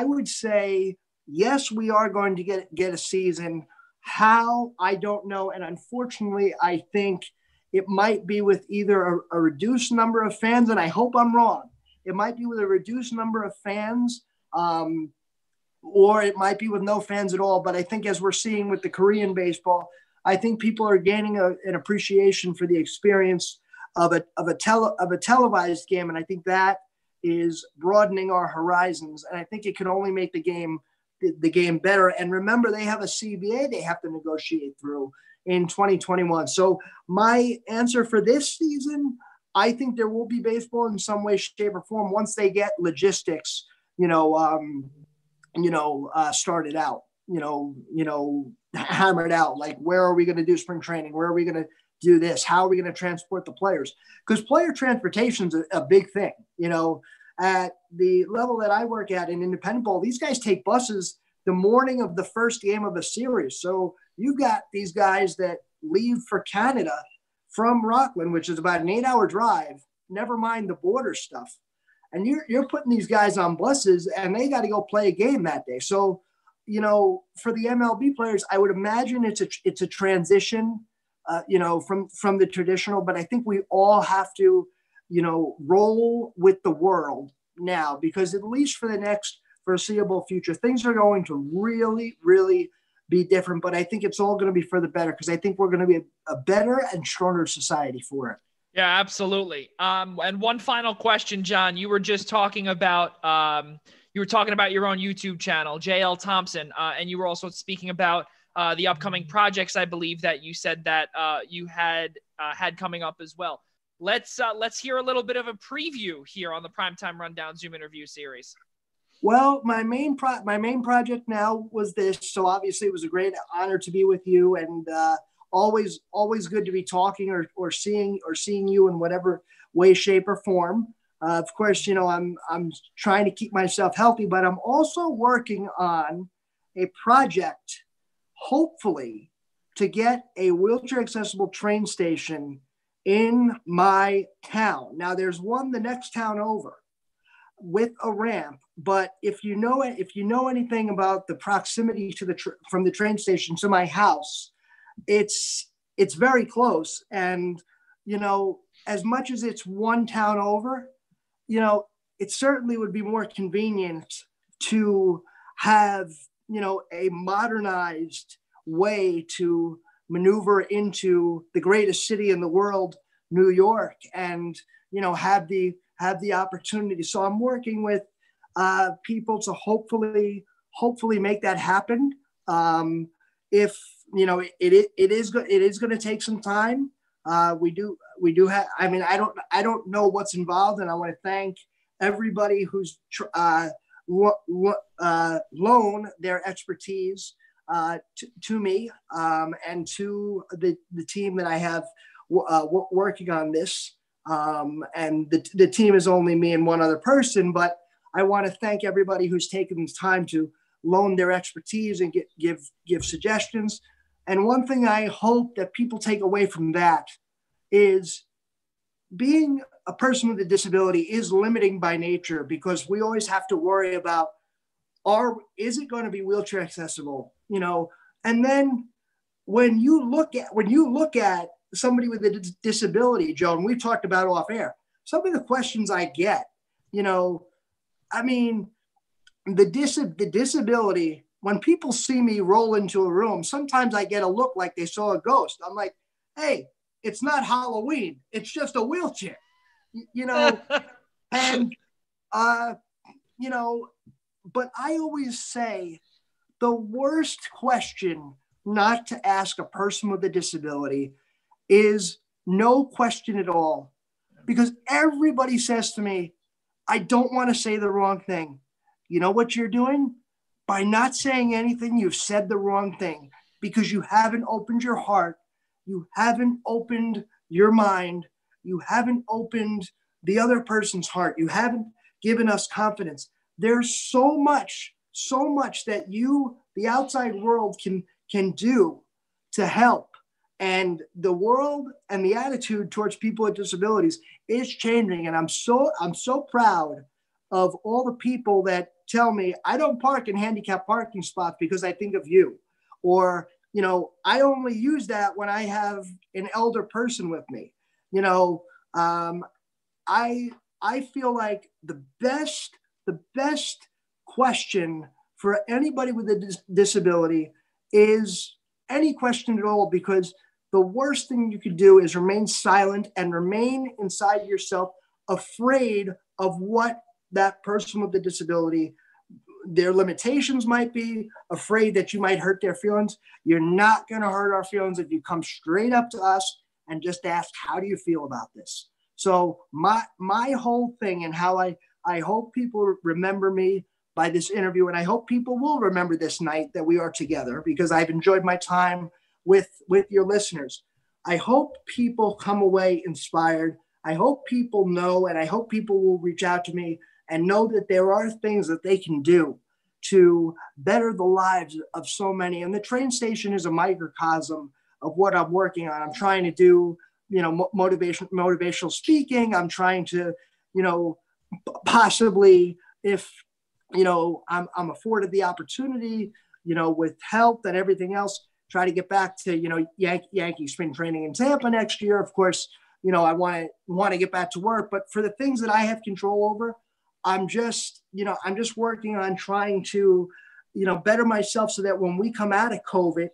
would say, yes, we are going to get a season. How? I don't know. And unfortunately, I think it might be with either a reduced number of fans, and I hope I'm wrong. It might be with a reduced number of fans, or it might be with no fans at all. But I think, as we're seeing with the Korean baseball, I think people are gaining an appreciation for the experience of a televised game, and I think that is broadening our horizons. And I think it can only make the game better. And remember, they have a CBA they have to negotiate through in 2021. So my answer for this season, I think there will be baseball in some way, shape, or form once they get logistics, started out, hammered out. Like, where are we going to do spring training? Where are we going to do this? How are we going to transport the players? Because player transportation is a big thing. At the level that I work at in independent ball, these guys take buses the morning of the first game of a series. So you've got these guys that leave for Canada from Rockland, which is about an 8-hour drive, never mind the border stuff. And you're putting these guys on buses, and they got to go play a game that day. So, for the MLB players, I would imagine it's a transition, from the traditional, but I think we all have to, roll with the world now, because at least for the next foreseeable future, things are going to really, really be different. But I think it's all going to be for the better, because I think we're going to be a better and stronger society for it. Yeah, absolutely. And one final question, John. You were just talking about your own YouTube channel, JL Thompson, and you were also speaking about the upcoming projects I believe that you said that you had coming up as well. Let's hear a little bit of a preview here on the Primetime Rundown Zoom interview series. Well, my main project now was this. So obviously it was a great honor to be with you, and always good to be talking or seeing you in whatever way, shape, or form. Of course, I'm trying to keep myself healthy, but I'm also working on a project, hopefully, to get a wheelchair accessible train station in my town. Now there's one the next town over with a ramp, but if you know anything about the proximity to from the train station to my house, it's very close. And as much as it's one town over, it certainly would be more convenient to have a modernized way to maneuver into the greatest city in the world, New York, and have the opportunity. So I'm working with people to hopefully make that happen. If it is going to take some time. We do have. I mean, I don't know what's involved, and I want to thank everybody who's loan their expertise to me and to the team that I have working on this. And the team is only me and one other person, but I want to thank everybody who's taken this time to loan their expertise and give suggestions. And one thing I hope that people take away from that is being a person with a disability is limiting by nature, because we always have to worry about, is it going to be wheelchair accessible? And then when you look at somebody with a disability, Joe, and we've talked about off air, some of the questions I get, I mean, the disability, when people see me roll into a room, sometimes I get a look like they saw a ghost. I'm like, hey, it's not Halloween. It's just a wheelchair, and, but I always say the worst question not to ask a person with a disability is no question at all. Because everybody says to me, I don't want to say the wrong thing. You know what you're doing? By not saying anything, you've said the wrong thing, because you haven't opened your heart. You haven't opened your mind. You haven't opened the other person's heart. You haven't given us confidence. There's so much that the outside world can do to help. And the world and the attitude towards people with disabilities is changing. And I'm so proud of all the people that tell me, I don't park in handicapped parking spots because I think of you. Or, I only use that when I have an elder person with me. I feel like the best question for anybody with a disability is any question at all, because the worst thing you could do is remain silent and remain inside yourself, afraid of what that person with the disability, their limitations might be, afraid that you might hurt their feelings. You're not going to hurt our feelings if you come straight up to us and just ask, how do you feel about this? So my whole thing, and how I hope people remember me by this interview, and I hope people will remember this night that we are together, because I've enjoyed my time with your listeners. I hope people come away inspired. I hope people know, and I hope people will reach out to me and know that there are things that they can do to better the lives of so many. And the train station is a microcosm of what I'm working on. I'm trying to do, motivational speaking. I'm trying to, possibly, if, I'm afforded the opportunity, with health and everything else, try to get back to, Yankee spring training in Tampa next year. Of course, I want to get back to work, but for the things that I have control over, I'm just working on trying to, better myself so that when we come out of COVID,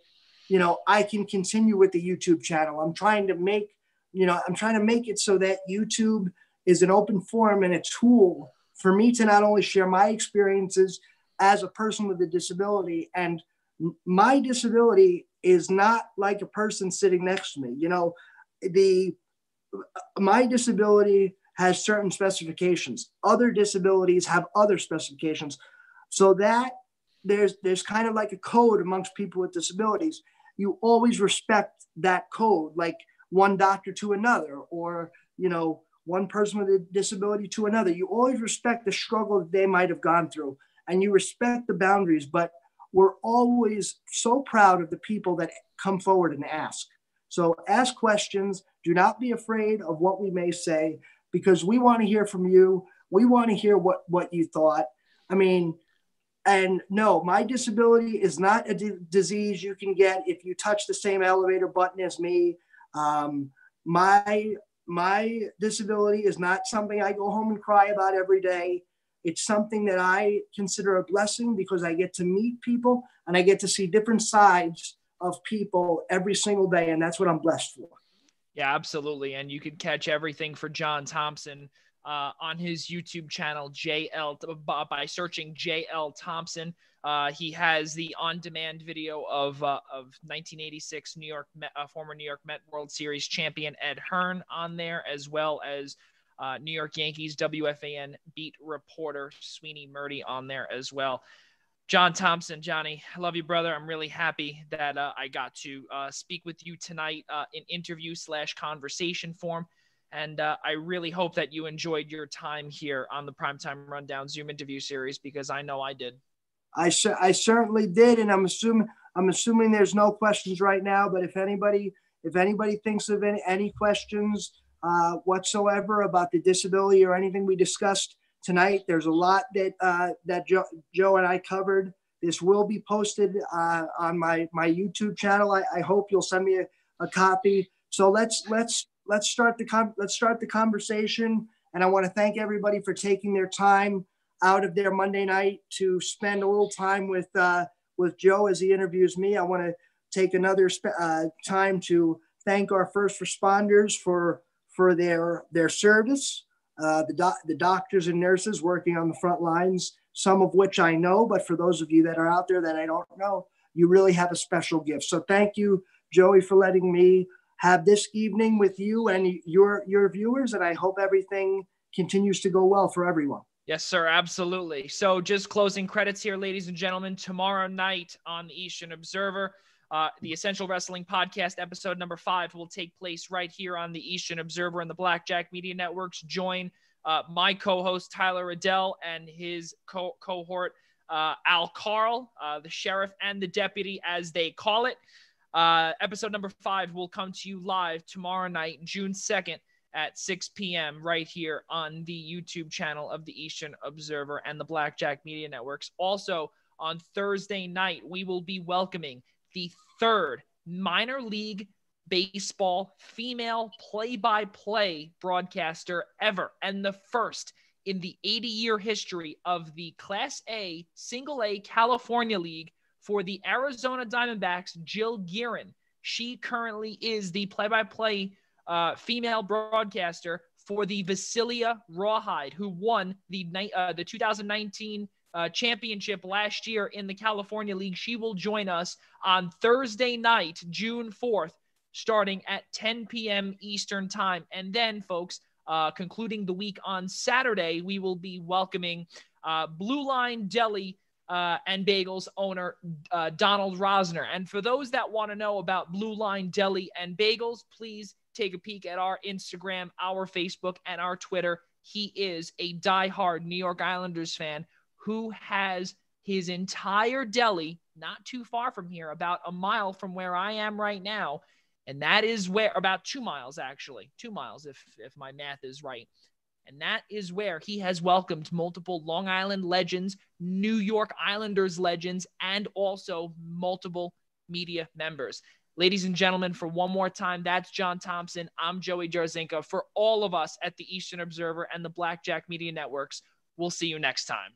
I can continue with the YouTube channel. I'm trying to make it so that YouTube is an open forum and a tool for me to not only share my experiences as a person with a disability and My disability is not like a person sitting next to me. You know, my disability has certain specifications. Other disabilities have other specifications. So that there's kind of like a code amongst people with disabilities. You always respect that code, like one doctor to another, or, you know, one person with a disability to another. You always respect the struggle that they might have gone through, and you respect the boundaries. But we're always so proud of the people that come forward and ask. So ask questions. Do not be afraid of what we may say, because we want to hear from you. We want to hear what you thought. I mean, and no, my disability is not a disease you can get if you touch the same elevator button as me. My disability is not something I go home and cry about every day. It's something that I consider a blessing, because I get to meet people and I get to see different sides of people every single day. And that's what I'm blessed for. Yeah, absolutely. And you can catch everything for John Thompson on his YouTube channel, JL, by searching JL Thompson. He has the on-demand video of 1986 former New York Met World Series champion Ed Hearn on there, as well as New York Yankees WFAN beat reporter Sweeney Murdy on there as well. John Thompson, Johnny, I love you, brother. I'm really happy that I got to speak with you tonight in interview/conversation form. And I really hope that you enjoyed your time here on the Primetime Rundown Zoom interview series, because I know I did. I certainly did. And I'm assuming there's no questions right now, but if anybody thinks of any questions whatsoever about the disability or anything we discussed tonight, there's a lot that Joe and I covered. This will be posted on my YouTube channel. I hope you'll send me a copy. So let's start the conversation. And I want to thank everybody for taking their time out of their Monday night to spend a little time with Joe as he interviews me. I want to take another time to thank our first responders for their service. The doctors and nurses working on the front lines, some of which I know, but for those of you that are out there that I don't know, you really have a special gift. So thank you, Joey, for letting me have this evening with you and your viewers, and I hope everything continues to go well for everyone. Yes, sir. Absolutely. So just closing credits here, ladies and gentlemen. Tomorrow night on the Eastern Observer, the Essential Wrestling Podcast episode number 5 will take place right here on the Eastern Observer and the Blackjack Media Networks. Join my co-host Tyler Riddell and his cohort Al Carl, the sheriff and the deputy, as they call it. Episode number 5 will come to you live tomorrow night, June 2nd at 6 p.m. right here on the YouTube channel of the Eastern Observer and the Blackjack Media Networks. Also, on Thursday night, we will be welcoming the 3rd minor league baseball female play-by-play broadcaster ever, and the first in the 80-year history of the Class A, Single A California League for the Arizona Diamondbacks, Jill Guerin. She currently is the play-by-play female broadcaster for the Visalia Rawhide, who won the 2019 championship last year in the California League. She will join us on Thursday night, June 4th, starting at 10 p.m. Eastern time. And then, folks, concluding the week on Saturday, we will be welcoming Blue Line Deli and Bagels owner Donald Rosner. And for those that want to know about Blue Line Deli and Bagels, please take a peek at our Instagram, our Facebook, and our Twitter. He is a diehard New York Islanders fan who has his entire deli not too far from here, about a mile from where I am right now. And that is where, about 2 miles, actually, 2 miles, if my math is right. And that is where he has welcomed multiple Long Island legends, New York Islanders legends, and also multiple media members. Ladies and gentlemen, for one more time, that's John Thompson. I'm Joey Jarzynka. For all of us at the Eastern Observer and the Blackjack Media Networks, we'll see you next time.